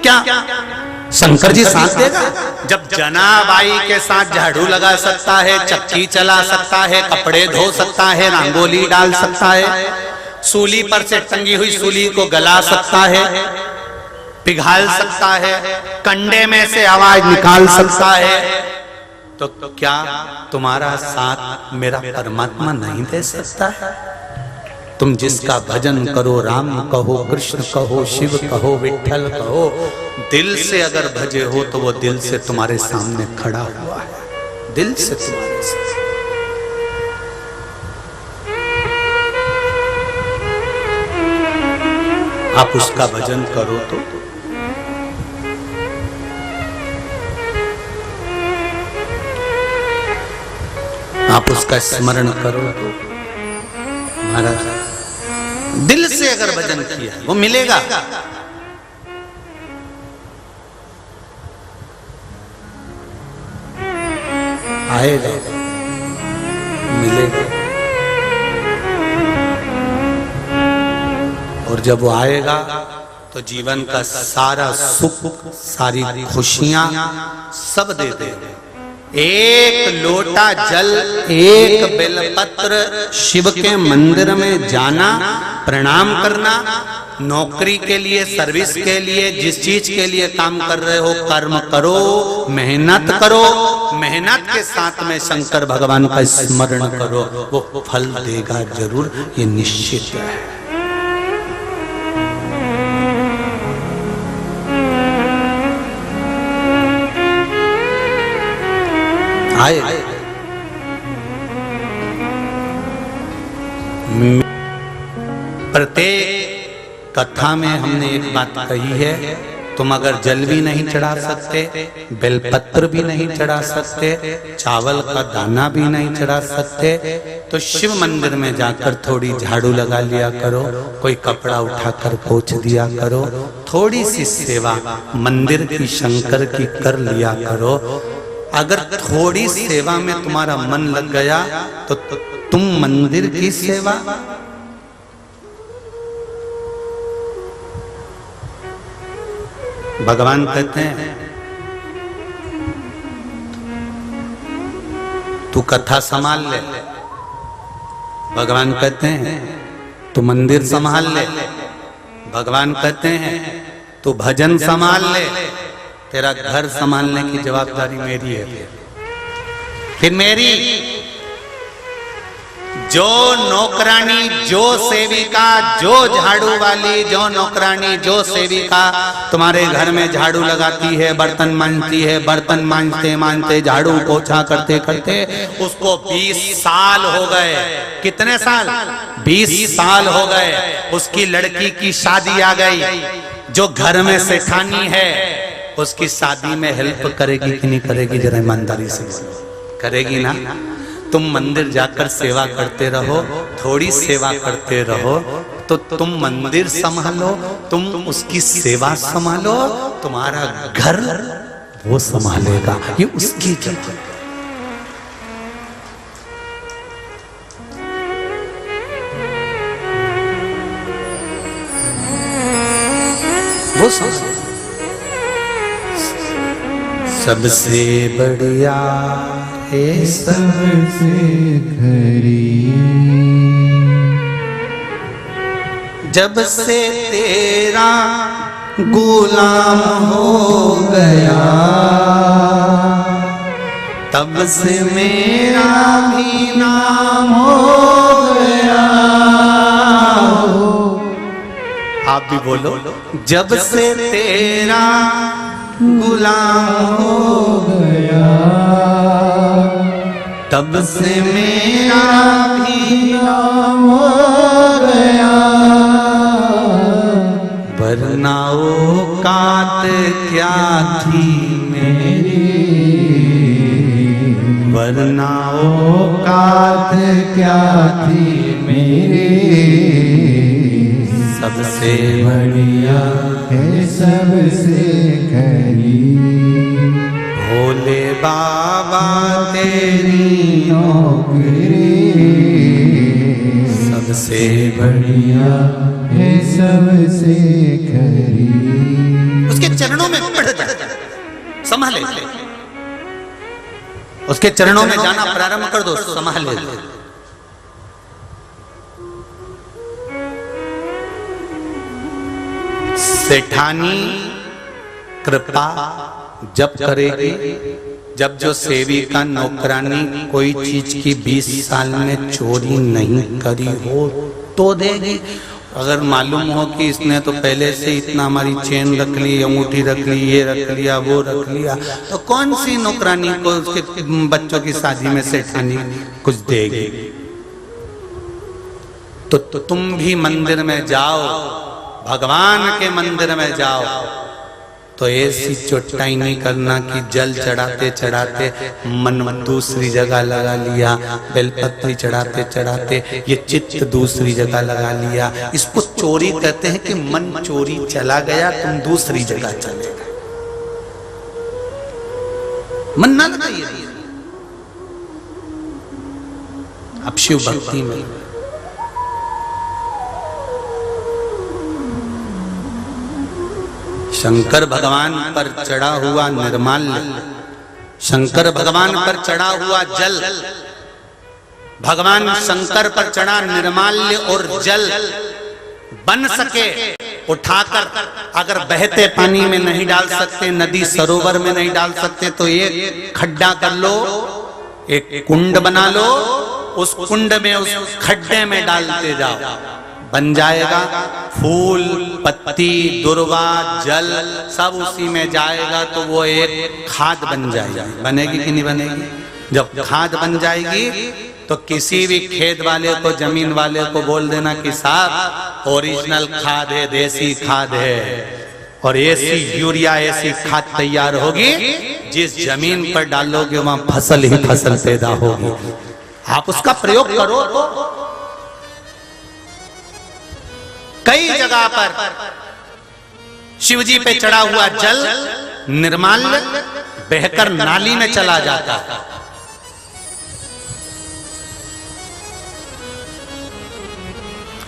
क्या शंकर जी साथ देगा? जब जनाबाई के साथ झाड़ू लगा सकता है, चक्की चला सकता है, कपड़े धो सकता है, रंगोली डाल सकता है, सूली पर से टंगी हुई सूली को गला सकता है, पिघाल सकता है, कंडे में से आवाज निकाल सकता है, तो क्या तुम्हारा साथ मेरा परमात्मा नहीं दे सकता है? तुम जिसका भजन करो, राम कहो, कृष्ण कहो, शिव कहो, विट्ठल कहो, दिल से अगर भजे हो तो वो दिल से तुम्हारे सामने खड़ा हुआ है, दिल से तुम्हारे सामने। आप उसका भजन करो तो आप उसका स्मरण करो तो महाराज दिल से अगर भजन किया वो मिलेगा। आएगा, मिलेगा। और जब वो आएगा तो जीवन का सारा सुख, सारी खुशियां सब दे देगा। एक लोटा जल, एक बेलपत्र, शिव के मंदिर में जाना, प्रणाम करना, नौकरी के लिए, सर्विस के लिए, जिस चीज के लिए काम कर रहे हो कर्म करो, मेहनत करो, मेहनत के साथ में शंकर भगवान का स्मरण करो, वो फल देगा जरूर, ये निश्चित है। आए प्रत्येक कथा में हमने एक बात कही है, तुम अगर जल भी नहीं चढ़ा सकते, बेलपत्र भी नहीं चढ़ा सकते, चावल का दाना भी नहीं चढ़ा सकते, तो शिव मंदिर में जाकर थोड़ी झाड़ू लगा लिया करो, कोई कपड़ा उठाकर पोंछ दिया करो, थोड़ी सी सेवा मंदिर की, शंकर की कर लिया करो। अगर थोड़ी सेवा में तुम्हारा मन लग गया तो तुम मंदिर की सेवा, भगवान कहते हैं तू कथा संभाल ले, भगवान कहते हैं तू मंदिर संभाल ले, भगवान कहते हैं तू भजन संभाल ले, तेरा घर संभालने की जवाबदारी मेरी है। फिर मेरी जो नौकरानी, जो सेविका, जो झाड़ू वाली, जो नौकरानी, जो सेविका तुम्हारे घर में झाड़ू लगाती है, बर्तन मांजती है, बर्तन मांजते मांजते, झाड़ू पोछा करते करते उसको 20 साल हो गए। कितने साल? 20 साल हो गए। उसकी लड़की की शादी आ गई, जो घर में सेठानी है उसकी शादी में हेल्प करेगी कि नहीं करेगी? जरा ईमानदारी से करेगी ना। तुम मंदिर जाकर सेवा करते रहो, थोड़ी सेवा करते रहो, तो तुम मंदिर संभालो, तुम उसकी सेवा संभालो, तुम्हारा घर वो संभालेगा। ये उसकी जगह, वो सबसे बढ़िया है, सबसे खरी। जब से तेरा गुलाम हो गया, तब से मेरा भी नाम हो गया। आप भी बोलो, जब से तेरा गुलाम हो गया, तब से मेरा भी नाम हो गया। वरना औकात क्या थी मेरी, वरना औकात क्या थी मेरी। सबसे बढ़िया है, सबसे खरी। भोले बाबा तेरी नौकरी सबसे बढ़िया है, सबसे खरी। उसके चरणों में बढ़ जा, संभाले, उसके चरणों में जाना प्रारंभ कर दो, संभाले। सेठानी कृपा जब करेगी, जब जो सेविका नौकरानी कोई चीज की 20 साल में चोरी नहीं करी हो तो देगी। अगर मालूम हो कि इसने तो पहले से इतना हमारी चेन रख ली, अंगूठी रख ली, ये रख लिया, वो रख लिया, तो कौन सी नौकरानी को उसके बच्चों की शादी में सेठानी कुछ देगी? तो तुम भी मंदिर में जाओ, भगवान के मंदिर में जाओ, तो ऐसी चोटाई नहीं करना कि जल चढ़ाते चढ़ाते मन दूसरी जगह लगा लिया, बेलपत्री चढ़ाते चढ़ाते ये चित्त दूसरी जगह लगा लिया। इसको चोरी कहते हैं कि मन चोरी चला गया, तुम दूसरी जगह चले गए। मन ना लगाइए, अब शिव भक्ति में शंकर भगवान पर चढ़ा हुआ निर्माल्य, शंकर भगवान पर चढ़ा हुआ जल, भगवान शंकर पर चढ़ा निर्माल्य और जल बन सके उठाकर, अगर बहते पानी में नहीं डाल सकते, नदी सरोवर में नहीं डाल सकते, तो एक खड्डा कर लो, एक कुंड बना लो, उस कुंड में उस खड्डे में डालते जाओ, बन जाएगा। फूल पत्ती दुर्वा जल सब उसी में जाएगा, तो वो एक खाद बन जाएगी। बनेगी कि नहीं बनेगी? जब खाद बन जाएगी तो किसी भी खेत वाले को, जमीन वाले को बोल देना कि साहब ओरिजिनल खाद है, देसी खाद है, और ऐसी यूरिया ऐसी खाद तैयार होगी जिस जमीन पर डालोगे वहां फसल ही फसल पैदा होगी। आप उसका प्रयोग करो। कई जगह पर शिवजी पे चढ़ा हुआ जल निर्माल्य बहकर नाली में चला जाता है।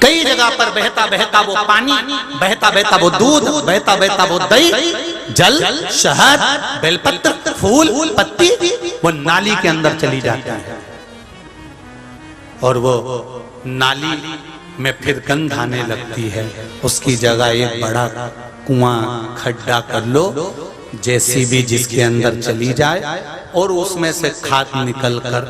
कई जगह पर बहता बहता वो पानी, बहता बहता वो दूध, बहता बहता वो दही, जल, शहद, बेलपत्र, फूल पत्ती वो नाली के अंदर चली जाती है, और वो नाली में फिर गंध आने लगती है। उसकी जगह एक बड़ा कुआं खड्डा कर लो, जेसीबी जिसके अंदर चली जाए और उसमें से खाद निकल कर,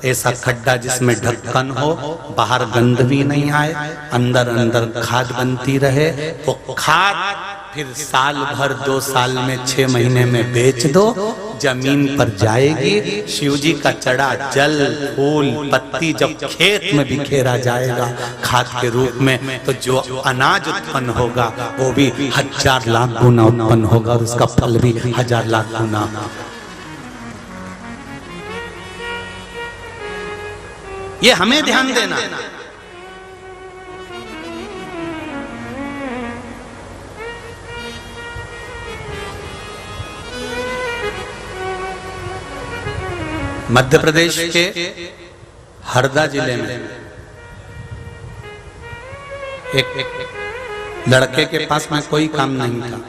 ऐसा खड्डा जिसमें ढक्कन हो, बाहर गंध भी नहीं आए, अंदर अंदर खाद बनती रहे। वो खाद फिर साल भर 2 साल में 6 महीने में बेच दो, जमीन पर जाएगी। शिवजी का चढ़ा जल फूल पत्ती जब खेत में बिखेरा जाएगा खाद के रूप में, तो जो अनाज उत्पन्न होगा वो भी 1000 लाख गुना उत्पन्न होगा, और उसका फल भी 1000 लाख गुना। ये हमें ध्यान देना। मध्य प्रदेश के हरदा जिले में एक लड़के के पास में कोई काम नहीं था।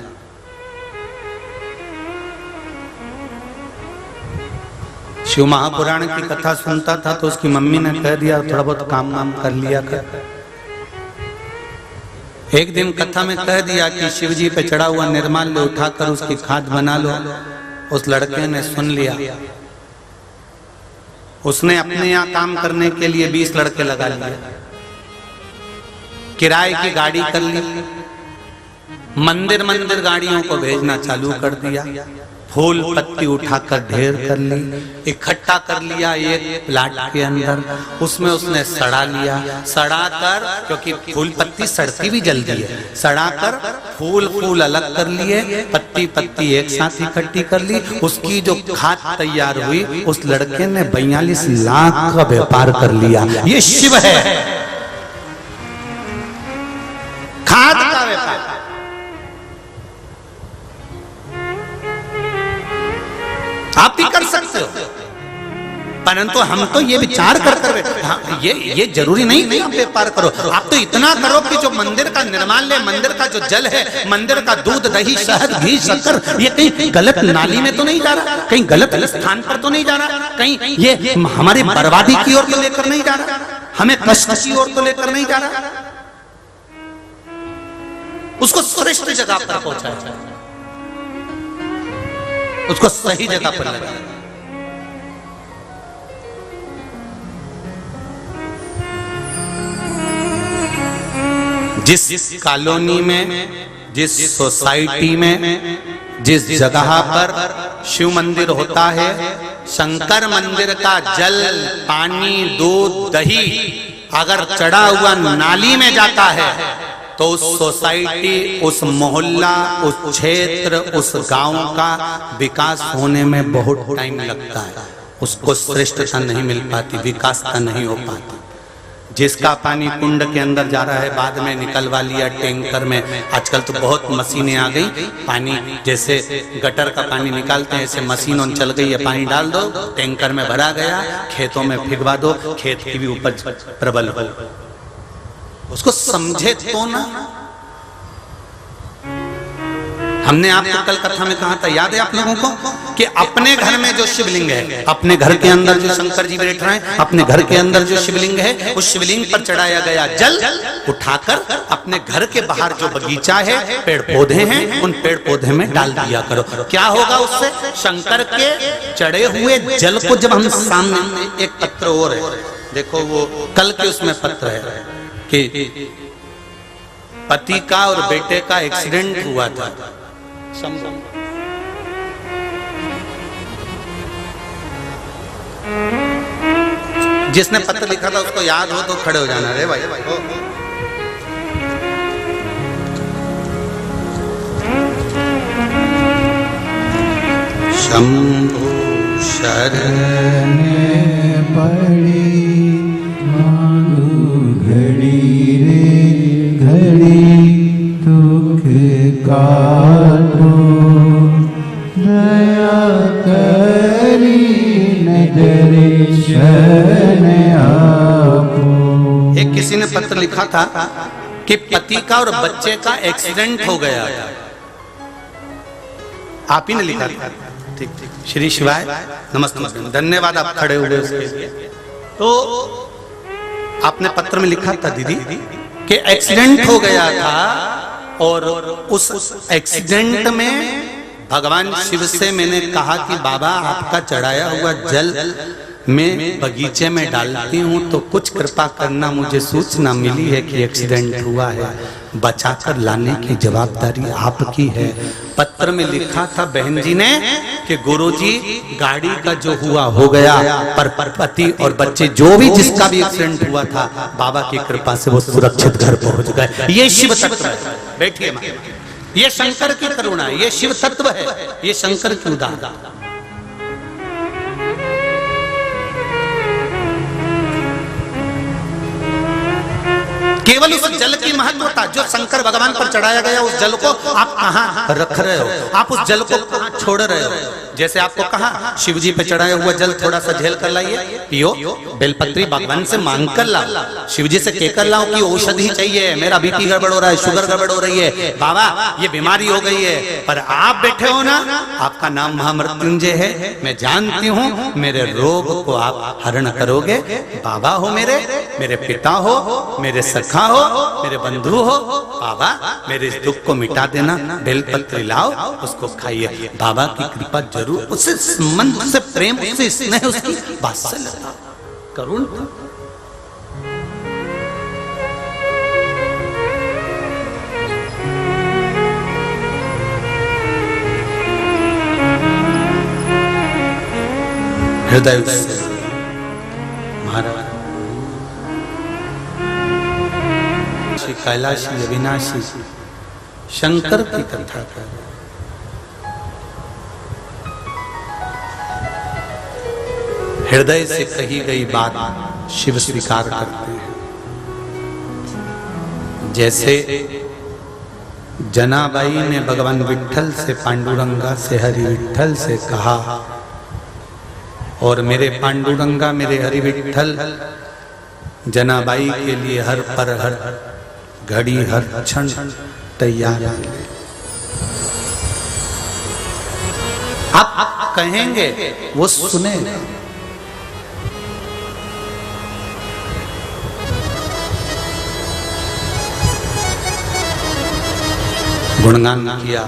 शिव महापुराण की कथा सुनता था, तो उसकी मम्मी ने कह दिया थोड़ा बहुत काम वाम कर लिया कर। एक दिन कथा में कह दिया कि शिवजी पे चढ़ा हुआ निर्माल्य उठाकर उसकी खाद बना लो। उस लड़के ने सुन लिया, उसने अपने यहाँ काम करने के लिए 20 लड़के लगा लिए, किराए की गाड़ी कर ली, मंदिर मंदिर गाड़ियों को भेजना चालू कर दिया, फूल पत्ती उठाकर ढेर कर ली, इकट्ठा कर लिया एक प्लाट के अंदर, उसमें उसने सड़ा लिया, सड़ा कर, क्योंकि फूल पत्ती सड़ती भी जल्दी है, सड़ा कर फूल फूल अलग कर लिए, पत्ती पत्ती एक साथ इकट्ठी कर ली। उसकी जो खाद तैयार हुई, उस लड़के ने 42 लाख का व्यापार कर लिया। ये शिव है, खाद का व्यापार। आप भी कर सकते हो, परंतु हम तो ये विचार कर ये जरूरी नहीं कि आप व्यापार करो। आप तो इतना करो कि जो मंदिर का निर्माल्य, मंदिर का जो जल है, मंदिर का दूध दही शहद घी शक्कर, ये कहीं गलत नाली में तो नहीं जा रहा, कहीं गलत स्थान पर तो नहीं जा रहा, कहीं ये हमारी बर्बादी की ओर तो लेकर नहीं जा रहा, हमें कष्ट की ओर तो लेकर नहीं जा रहा। उसको श्रेष्ठ जगह पर पहुंचाया, उसको सही जगह पर लगा। जिस कॉलोनी में, जिस सोसाइटी में, जिस जगह पर शिव मंदिर होता है, शंकर मंदिर का जल पानी दूध दही अगर चढ़ा हुआ नाली में जाता है, तो उस सोसाइटी, उस मोहल्ला, उस क्षेत्र, उस गांव का विकास होने में बहुत टाइम लगता है। उसको श्रेष्ठता नहीं मिल पाती, विकासता नहीं हो पाती। जिसका पानी कुंड के अंदर जा रहा है बाद में निकलवा लिया टैंकर में। आजकल तो बहुत मशीनें आ गई, पानी जैसे गटर का पानी निकालते हैं ऐसे मशीन चल गई है, पानी डाल दो टैंकर में भरा गया, खेतों में भिगवा दो, खेत की भी उपज प्रबल हो। उसको समझे तो ना। हमने आपको कल कथा में कहा था, याद है आप लोगों को, कि अपने घर में जो शिवलिंग है, अपने घर के अंदर जो शंकर जी बैठ रहे हैं, अपने घर के अंदर जो शिवलिंग है, उस शिवलिंग पर चढ़ाया गया जल उठाकर अपने घर के बाहर जो बगीचा है, पेड़ पौधे हैं, उन पेड़ पौधे में डाल दिया करो। क्या होगा उससे? शंकर के चढ़े हुए जल को जब हम सामने, एक पत्र और है, देखो वो कल के उसमें पत्र है कि पति का और बेटे का एक्सीडेंट हुआ था। जिसने पत्र लिखा था उसको याद हो तो खड़े हो जाना रे भाई। शंभु शरण पड़ी मांगू घड़ी रे घड़ी दुख काटो दया करी नजरे शरण आपो। एक किसी ने पत्र लिखा था कि पति का और बच्चे का एक्सीडेंट हो गया। आप ही ने लिखा था? ठीक ठीक, श्री शिवाय नमस्ते, धन्यवाद आप खड़े हुए उसके लिए। तो आपने पत्र में लिखा था दीदी कि एक्सीडेंट हो गया था और उस एक्सीडेंट में भगवान शिव से मैंने कहा कि बाबा आपका चढ़ाया हुआ जल मैं बगीचे में डालती हूँ तो कुछ कृपा करना, मुझे सूचना मिली है कि एक्सीडेंट हुआ है, बचाकर लाने की जवाबदारी आपकी है। पत्र में लिखा था बहन जी ने कि गुरुजी गाड़ी का जो हुआ हो गया, पर पति और बच्चे जो भी जिसका भी एक्सीडेंट हुआ था, बाबा की कृपा से वो सुरक्षित घर पहुंच गए। ये शिव तत्व है। बैठिए मां, ये शंकर की करुणा, ये शिव तत्व है, ये शंकर की उदारता। केवल उस जल की महत्वता, जो शंकर भगवान पर चढ़ाया गया उस जल को आप कहां रख रहे हो, आप उस जल को कहां छोड़ रहे हो। जैसे आपको कहा शिव जी पे चढ़ाया हुआ जल थोड़ा सा झेल कर लाइए, पियो, बेलपत्री भगवान से मांग कर लाओ, शिव जी से कहकर लाओ कि औषधि चाहिए, मेरा बीपी गड़बड़ हो रहा है, शुगर गड़बड़ हो रही है, बाबा ये बीमारी हो गई है। पर आप बैठे हो ना, आपका नाम महामृत्युंजय है, मैं जानती हूँ मेरे रोग को आप हरण करोगे। बाबा हो मेरे पिता हो, मेरे सखा हो, मेरे बंधु हो, बाबा मेरे इस दुख को मिटा देना। बेलपत्री लाओ, उसको खाइए, बाबा की कृपा जरूर, उससे संबंध, उससे प्रेम, उससे स्नेह, उसकी वात्सल्यता, करुणा। हृदय से महाराज कैलाशी अविनाशी शंकर की कथा कर, हृदय से कही गई बात शिव स्वीकार करते हैं। जैसे जनाबाई ने भगवान विट्ठल से, पांडुरंगा से, हरि विट्ठल से कहा, और मेरे पांडुरंगा, मेरे हरि विट्ठल जनाबाई के लिए हर पर, हर घड़ी, हर क्षण तैयार है। आप कहेंगे वो सुने। गुणगान किया,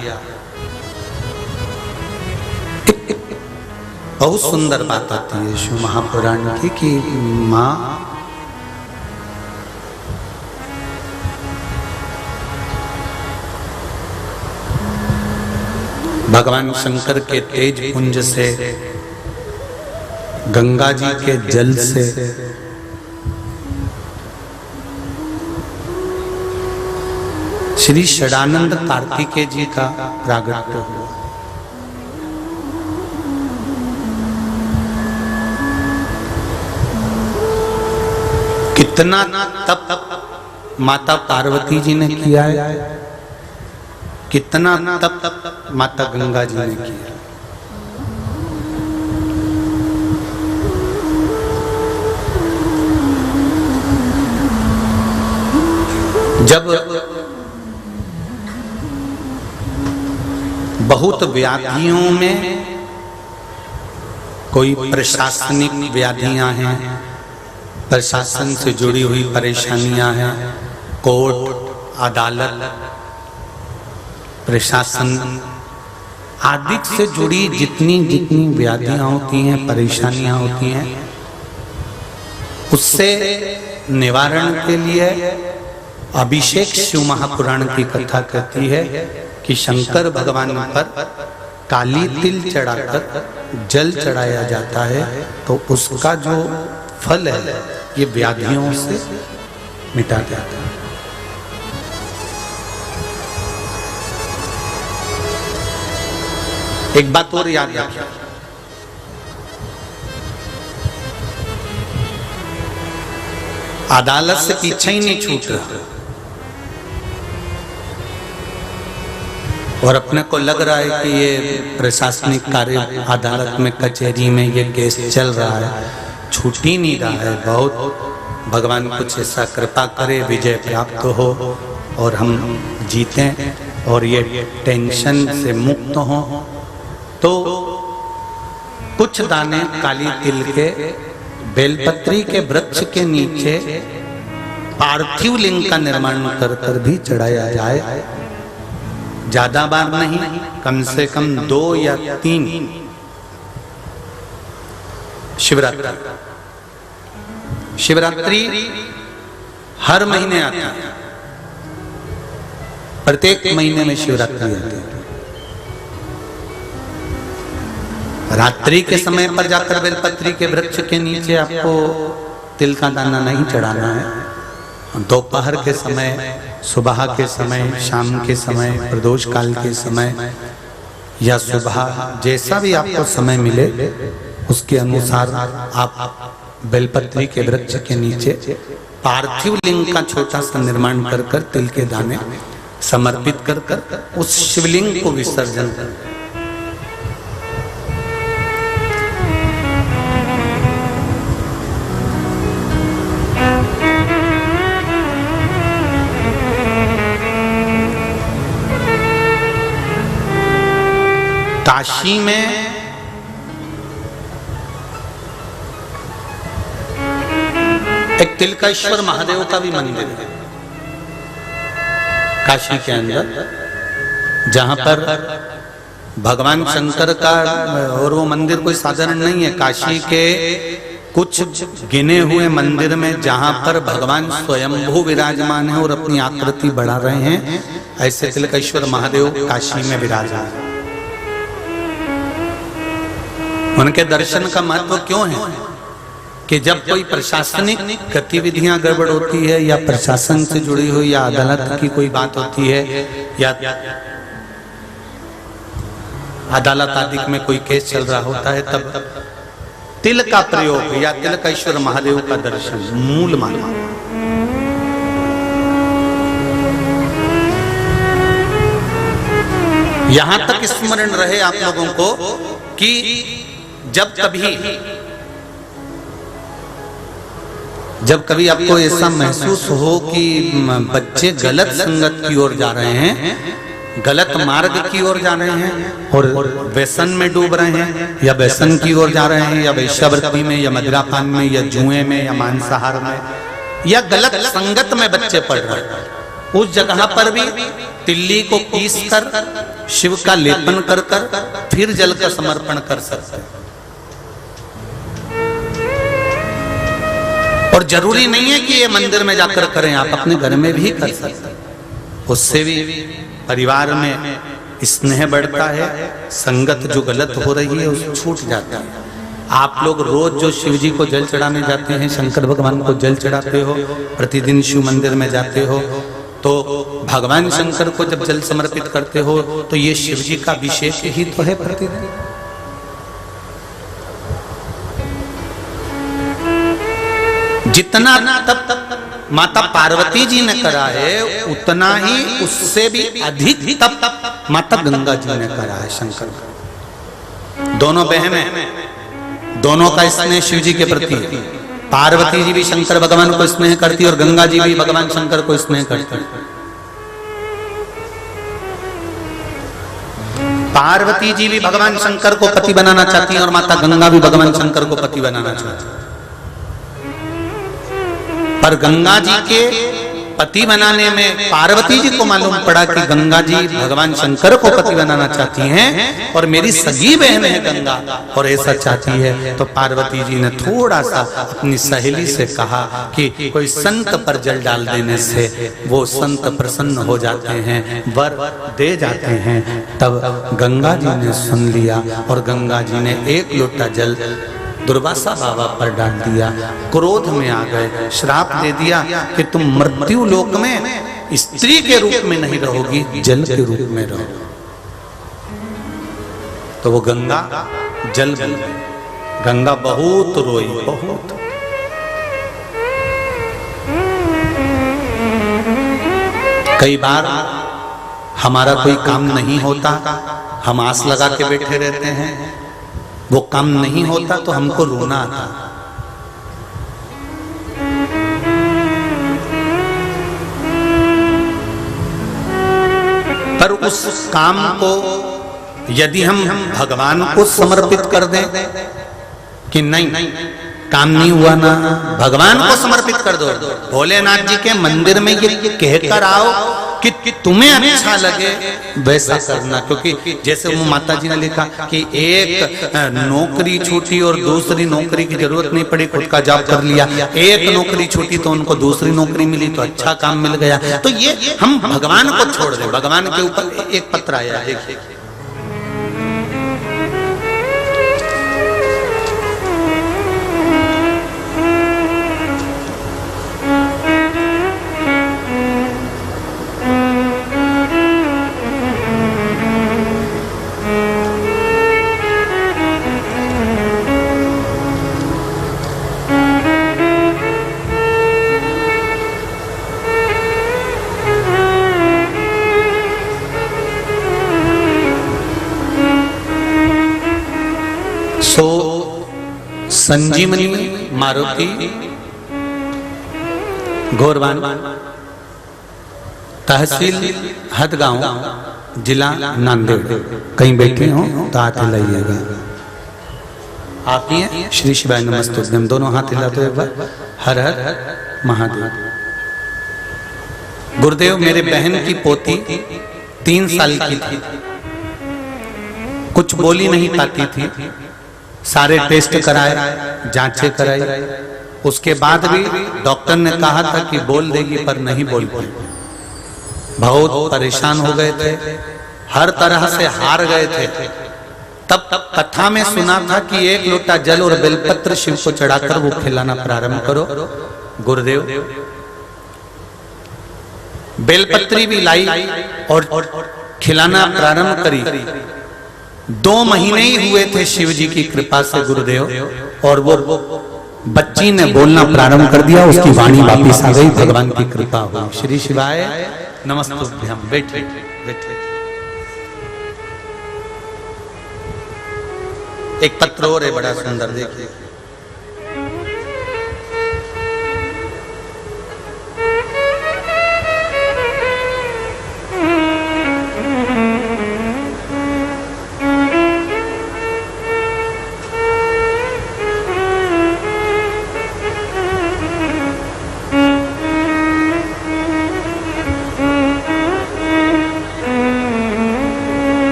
बहुत सुंदर बात आती है शिव महापुराण की कि माँ भगवान शंकर के तेज पुंज से, गंगा जी के जल से श्री षडानंद कार्तिकेय जी का प्रागट्य हुआ। कितना तप माता पार्वती जी ने किया है, कितना तप माता गंगा जी ने किया। जब बहुत व्याधियों में कोई प्रशासनिक व्याधियां हैं, प्रशासन से जुड़ी हुई परेशानियां हैं, कोर्ट अदालत प्रशासन आदि से जुड़ी जितनी जितनी व्याधियां होती हैं, परेशानियां होती हैं, उससे निवारण के लिए अभिषेक शिव महापुराण की कथा कहती है कि शंकर भगवान पर काली तिल चढ़ाकर जल चढ़ाया जाता है तो उसका जो फल है ये व्याधियों से मिटा जाता है। एक बात और याद रखिए, अदालत से पीछे ही नहीं छूट रहा और अपने को लग रहा है कि ये प्रशासनिक कार्य अदालत में कचहरी में ये केस चल रहा है, छूट ही नहीं रहा है। बहुत भगवान कुछ ऐसा कृपा करे, विजय प्राप्त हो और हम जीतें और ये टेंशन से मुक्त हो। तो कुछ दाने काली तिल के बेलपत्री के वृक्ष के नीचे पार्थिव लिंग का निर्माण कर कर भी चढ़ाया जाए। ज्यादा बार नहीं, कम से कम 2 या 3 शिवरात्रि। शिवरात्रि हर महीने आती है, प्रत्येक महीने में शिवरात्रि आती है। रात्रि के समय पर जाकर बेलपत्री के वृक्ष के नीचे आपको तिल का दाना नहीं चढ़ाना है। दोपहर के समय, सुबह के समय, शाम के समय, प्रदोष काल के समय या सुबह, जैसा भी आपको समय मिले उसके अनुसार आप बेलपत्री के वृक्ष के नीचे पार्थिव लिंग का छोटा सा निर्माण कर कर तिल के दाने समर्पित कर कर उस शिवलिंग को विसर्जन कर। काशी में एक तिलकेश्वर महादेव का भी मंदिर है काशी के अंदर, जहां पर भगवान शंकर का, और वो मंदिर कोई साधारण नहीं है, काशी के कुछ गिने हुए मंदिर में जहां पर भगवान स्वयंभू विराजमान है और अपनी आकृति बढ़ा रहे हैं, ऐसे तिलकेश्वर महादेव काशी में विराजमान है। उनके दर्शन का महत्व क्यों है कि जब कोई प्रशासनिक गतिविधियां गड़बड़ होती है या प्रशासन से जुड़ी हुई या अदालत की कोई बात होती है या अदालत आदि में कोई केस चल रहा होता है, तब तिल का प्रयोग या तिलकेश्वर महादेव का दर्शन मूल माना। यहां तक स्मरण रहे आप लोगों को कि जब कभी आपको ऐसा महसूस हो कि बच्चे गलत संगत की ओर जा रहे हैं, गलत मार्ग की ओर जा रहे हैं और व्यसन में डूब रहे हैं, या व्यसन की ओर जा रहे हैं, या वेश्यावृत्ति में, या मदिरापान में, या जुए में, या मांसाहार में, या गलत संगत में बच्चे पड़ रहे हैं, उस जगह पर भी तिल्ली को पीस कर शिव का लेपन कर कर फिर जल का समर्पण कर सकते हैं। और जरूरी नहीं है कि ये मंदिर में जाकर करें, आप अपने घर में भी कर सकते हैं। उससे भी परिवार में स्नेह बढ़ता है, संगत जो गलत हो रही है उसे छूट जाता है। आप लोग रोज जो शिव जी को जल चढ़ाने जाते हैं, शंकर भगवान को जल चढ़ाते हो, प्रतिदिन शिव मंदिर में जाते हो, तो भगवान शंकर को जब जल समर्पित करते हो तो ये शिव जी का विशेष ही तो है प्रतिदिन। जितना तप माता पार्वती जी ने करा है उतना ही उससे भी अधिक तप माता गंगा जी ने करा है शंकर। दोनों बहनें, दोनों का स्नेह शिव जी के प्रति। पार्वती जी भी शंकर भगवान को स्नेह करती और गंगा जी भी भगवान शंकर को स्नेह करती। पार्वती जी भी भगवान शंकर को पति बनाना चाहती हैं और माता गंगा भी भगवान शंकर को पति बनाना चाहती है। पर गंगा जी के पति बनाने में पार्वती जी को मालूम पड़ा कि गंगा जी भगवान शंकर को पति बनाना चाहती हैं और मेरी सगी बहन है गंगा और ऐसा चाहती है। तो पार्वती जी ने थोड़ा सा अपनी सहेली से कहा कि कोई संत पर जल डाल देने से वो संत प्रसन्न हो जाते हैं, वर दे जाते हैं। तब गंगा जी ने सुन लिया और गंगा जी ने एक लोटा जल दुर्वासा बाबा पर डाल दिया। क्रोध में आ गए, श्राप दे दिया कि तुम मृत्यु लोक में स्त्री के रूप में नहीं रहोगी, जल के रूप में रहोगी। तो वो गंगा जल बन गई। गंगा बहुत रोई, बहुत। कई बार हमारा कोई काम नहीं होता, हम आस लगा के बैठे रहते हैं, वो काम नहीं होता तो हमको रोना आता। पर उस काम को यदि हम भगवान को समर्पित कर दें कि नहीं काम नहीं हुआ ना, भगवान को समर्पित कर दो। भोलेनाथ जी के मंदिर में ये कहकर आओ कि तुम्हें अच्छा लगे वैसा करना। क्योंकि जैसे वो माता जी ने लिखा कि एक नौकरी छूटी और दूसरी नौकरी की जरूरत नहीं पड़ी, खुद का जॉब कर लिया। एक नौकरी छूटी तो उनको दूसरी नौकरी मिली तो अच्छा काम मिल गया। तो ये हम भगवान को छोड़ दें। भगवान के ऊपर एक पत्र आया, देखिए। तो संजीवनी मारुति गोरवान, तहसील हदगांव, जिला नांदेड़। कहीं बैठे हो तो हाथ हिलाइएगा। आप ही हैं? श्री शिवाय नमस्तुभ्यम। दोनों हाथ हिला दो एक बार। हर हर महादेव। गुरुदेव, मेरे बहन की पोती 3 साल की थी, कुछ बोली नहीं पाती थी। सारे टेस्ट कराए, जांचें कराई, उसके बाद भी डॉक्टर ने कहा था कि बोल देगी, पर नहीं बोल पाई। बहुत परेशान हो गए थे, हर तरह से हार गए थे। तब कथा में सुना था कि 1 लोटा जल और बेलपत्र शिव को चढ़ाकर वो खिलाना प्रारंभ करो। गुरुदेव बेलपत्री भी लाई और खिलाना प्रारंभ करी। 2 महीने ही हुए थे शिव जी की कृपा से गुरुदेव, और वो बच्ची ने बोलना प्रारंभ कर दिया। उसकी वाणी वापिस आ गई, भगवान की कृपा हुई। श्री शिवाय नमस्तुभ्यम। बैठे बैठे। एक पत्र और है बड़ा सुंदर, देखिए।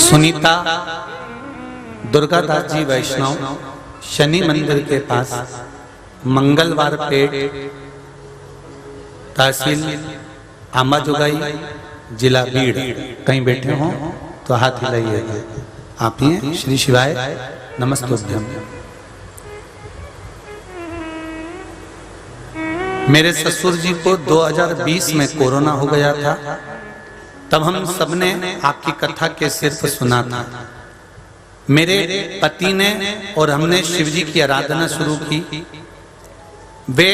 सुनीता दुर्गादास जी वैष्णव, शनि मंदिर के पास, मंगलवार पेट, तहसील आंबाजोगाई, जिला बीड़। कहीं बैठे हो तो हाथ हिलाइएगा। आप ही हैं? श्री शिवाय नमस्तुभ्यम। मेरे ससुर जी को 2020 में कोरोना हो गया था। तब हम सबने आपकी कथा के सिर्फ सुना था। मेरे पति ने और हमने शिव जी की आराधना शुरू की। वे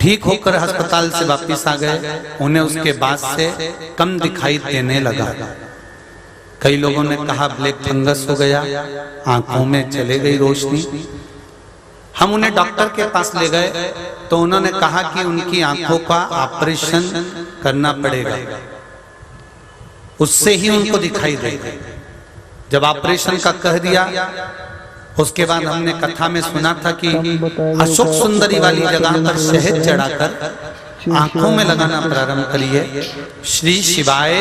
ठीक होकर अस्पताल से वापस आ गए। उन्हें उसके बाद से कम दिखाई देने लगा। कई लोगों ने कहा ब्लैक फंगस हो गया, आंखों में चले गई रोशनी। हम उन्हें डॉक्टर के पास ले गए तो उन्होंने कहा कि उनकी आंखों का ऑपरेशन करना पड़ेगा, उससे ही उनको दिखाई देगा। जब ऑपरेशन का कह दिया, उसके बाद हमने कथा में सुना था कि अशोक सुंदरी वाली जगह पर शहद चढ़ाकर आंखों में लगाना प्रारंभ करिए। श्री शिवाय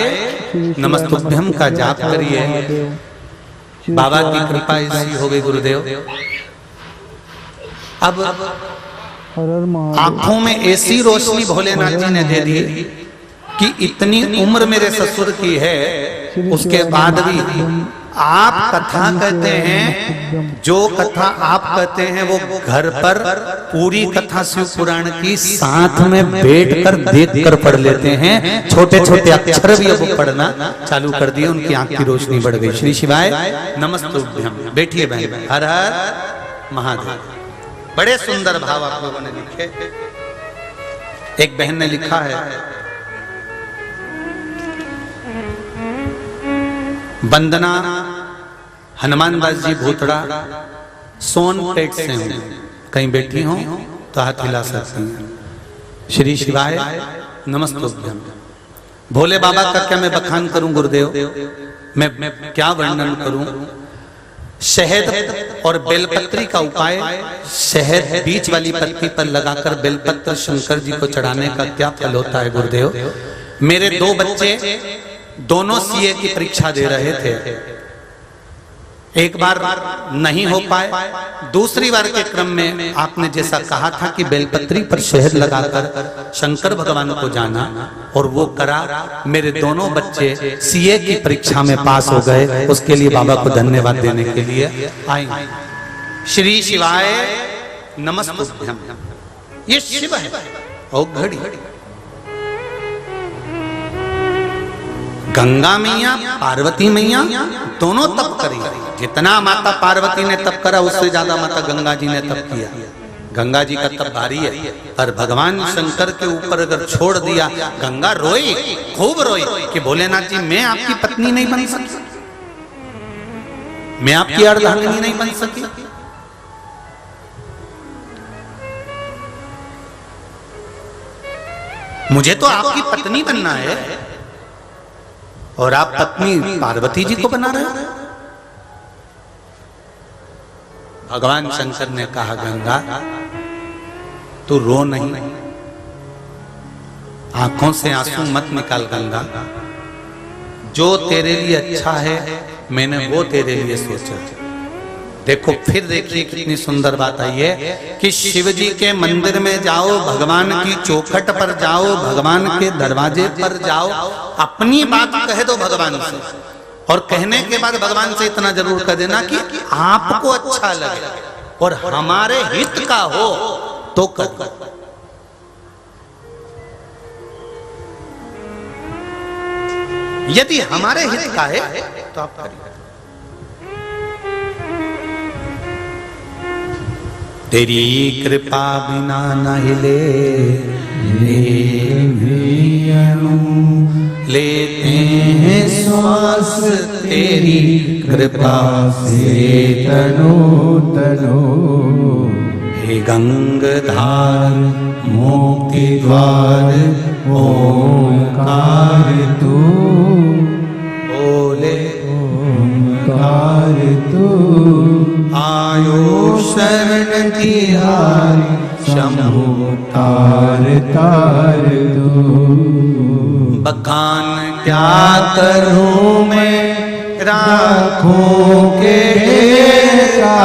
नमस्तुभ्यम का जाप करिए। बाबा की कृपा ऐसी हो गई गुरुदेव। अब आंखों में ऐसी रोशनी भोलेनाथ जी ने दे दी कि इतनी उम्र मेरे ससुर की है, उसके बाद भी आप कथा कहते हैं, जो कथा आप कहते हैं वो घर पर पूरी कथा शिव पुराण की साथ में बैठकर देखकर पढ़ लेते हैं। छोटे छोटे अक्षर भी अब पढ़ना चालू कर दिए, उनकी आंख की रोशनी बढ़ गई। श्री शिवाय नमस्तुभ्यम। बैठिए बहन। हर हर महादेव। बड़े सुंदर भाव आप लोगों ने लिखे। एक बहन ने लिखा है, वंदना हनुमानदास जी भूतड़ा सोनपेट से हूं, कहीं बैठी हो तो हाथ हिला सकती हैं। श्री शिवाय नमस्तुभ्यम। भोले बाबा का क्या मैं बखान करूं गुरुदेव, मैं क्या वर्णन करूं। शहद और बेलपत्री का उपाय, शहद बीच वाली पत्ती पर लगाकर बेलपत्र शंकर जी को चढ़ाने का क्या फल होता है गुरुदेव। मेरे दो बच्चे दोनों सीए की परीक्षा दे रहे थे। एक बार नहीं हो पाए, दूसरी बार के क्रम में आपने जैसा कहा था कि बेलपत्री पर शहद लगाकर शंकर भगवान को जाना, और वो करा। मेरे दोनों बच्चे सीए की परीक्षा में पास हो गए। उसके लिए बाबा को धन्यवाद देने के लिए आए। श्री शिवाय नमस्तुभ्यम। ये शिव है और घड़ी। गंगा मैया पार्वती मैया दोनों तप करी। जितना माता पार्वती ने तप करा उससे ज्यादा माता गंगा जी ने तप किया। गंगा जी का तप भारी है, पर भगवान शंकर के ऊपर अगर छोड़ दिया, गंगा रोई, खूब रोई कि भोलेनाथ जी मैं आपकी पत्नी नहीं बन सकी, मैं आपकी अर्धांगिनी नहीं बन सकी। मुझे तो आपकी पत्नी बनना है और आप पत्नी पार्वती जी को बना रहे हैं। भगवान शंकर ने कहा गंगा तू रो नहीं, आंखों से आंसू मत निकाल गंगा। जो तेरे लिए अच्छा है मैंने वो तेरे लिए सोचा। देखो फिर देखिए कितनी सुंदर बात आई है कि शिव जी के मंदिर में जाओ, भगवान की चौखट पर जाओ, भगवान के दरवाजे पर जाओ, अपनी बात कह दो भगवान से, और कहने के बाद भगवान से इतना जरूर कह देना कि आपको अच्छा लगे और हमारे हित का हो तो कर। यदि हमारे हित का है तो आप करिए। तेरी कृपा बिना न हिले लेते हैं श्वास, तेरी कृपा से तनो तनो। हे गंगाधार मुक्ति द्वार ओंकार तू, बोले ओंकार तू। आयो शरण तिहारी शंभु तार तार तू। बखान क्या करूं मैं राखों के का,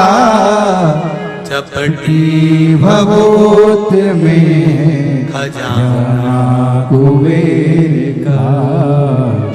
चपटी भगवत में खजाना कुबेर का।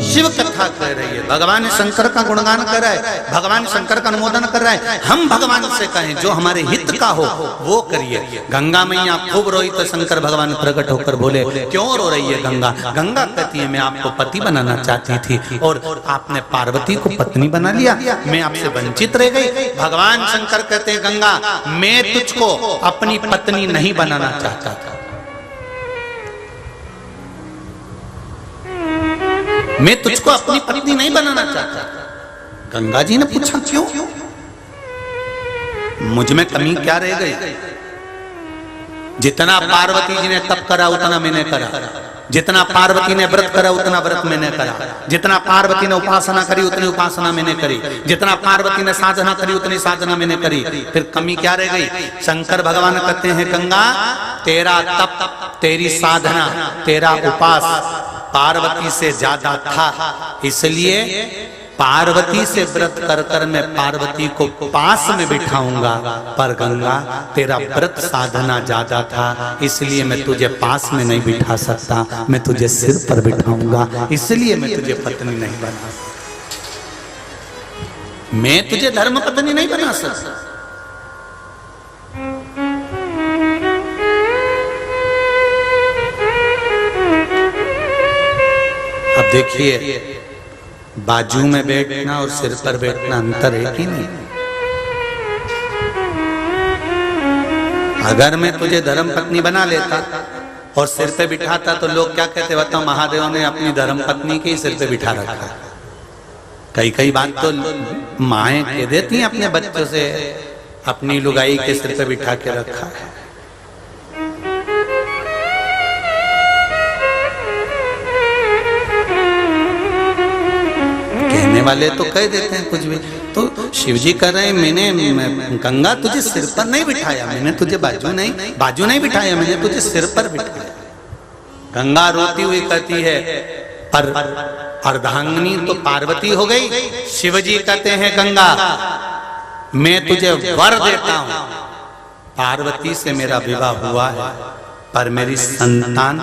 शिव कथा दे रही है। भगवान शंकर का गुणगान कर रहा है, भगवान शंकर का अनुमोदन कर रहा है। हम भगवान से कहें जो हमारे हित का हो वो करिए। गंगा मैया खूब रोई तो शंकर भगवान प्रकट होकर बोले, क्यों रो रही है गंगा? गंगा कहती है मैं आपको पति बनाना चाहती थी और आपने पार्वती को पत्नी बना लिया, मैं आपसे वंचित रह गई। भगवान शंकर कहते हैं गंगा मैं तुझको अपनी पत्नी नहीं बनाना चाहता था, मैं तुझको अपनी पत्नी नहीं बनाना चाहता। गंगा जी ने पूछा क्यों? मुझ में कमी क्या रह गई? जितना पार्वती जी ने तप करा उतना मैंने करा, जितना पार्वती ने व्रत करा उतना व्रत मैंने करा, जितना पार्वती ने उपासना करी उतनी उपासना मैंने करी, जितना पार्वती ने साधना करी उतनी साधना मैंने करी, फिर कमी क्या रह गई? शंकर भगवान कहते हैं गंगा तेरा तप, तेरी साधना, तेरा उपास पार्वती से ज्यादा था, इसलिए पार्वती से व्रत कर कर मैं पार्वती को पास में बिठाऊंगा, पर गंगा तेरा व्रत साधना ज्यादा था इसलिए मैं तुझे पास में नहीं बिठा सकता, मैं तुझे सिर पर बिठाऊंगा, इसलिए मैं तुझे पत्नी नहीं बना, मैं तुझे धर्म पत्नी नहीं बना सकता। अब देखिए बाजू में बैठना और सिर पर बैठना अंतर है कि नहीं? अगर मैं तुझे धर्म पत्नी बना लेता और सिर पे बिठाता तो लोग क्या कहते, बताओ महादेव ने अपनी धर्म पत्नी के ही सिर पे बिठा रखा। कई बात तो माएं कह देती हैं अपने बच्चों से, अपनी लुगाई के सिर पे बिठा के रखा है। वाले तो कह देते हैं कुछ भी, तो शिव जी कह रहे हैं मैंने गंगा तुझे सिर पर नहीं बिठाया, मैंने तुझे बाजू नहीं बिठाया, मैंने तुझे सिर पर बिठाया। गंगा रोती हुई कहती है पर अर्धांगिनी तो पार्वती हो गई। शिव जी कहते हैं गंगा मैं तुझे वर देता हूं, पार्वती से मेरा विवाह हुआ है पर मेरी संतान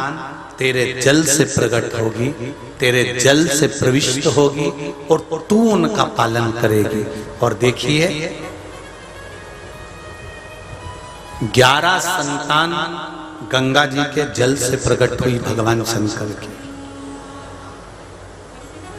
तेरे जल से प्रकट होगी, तेरे जल से प्रविष्ट होगी और तू उनका पालन करेगी। और देखिए 11 संतान गंगा जी के जल से प्रकट हुई भगवान शंकर की।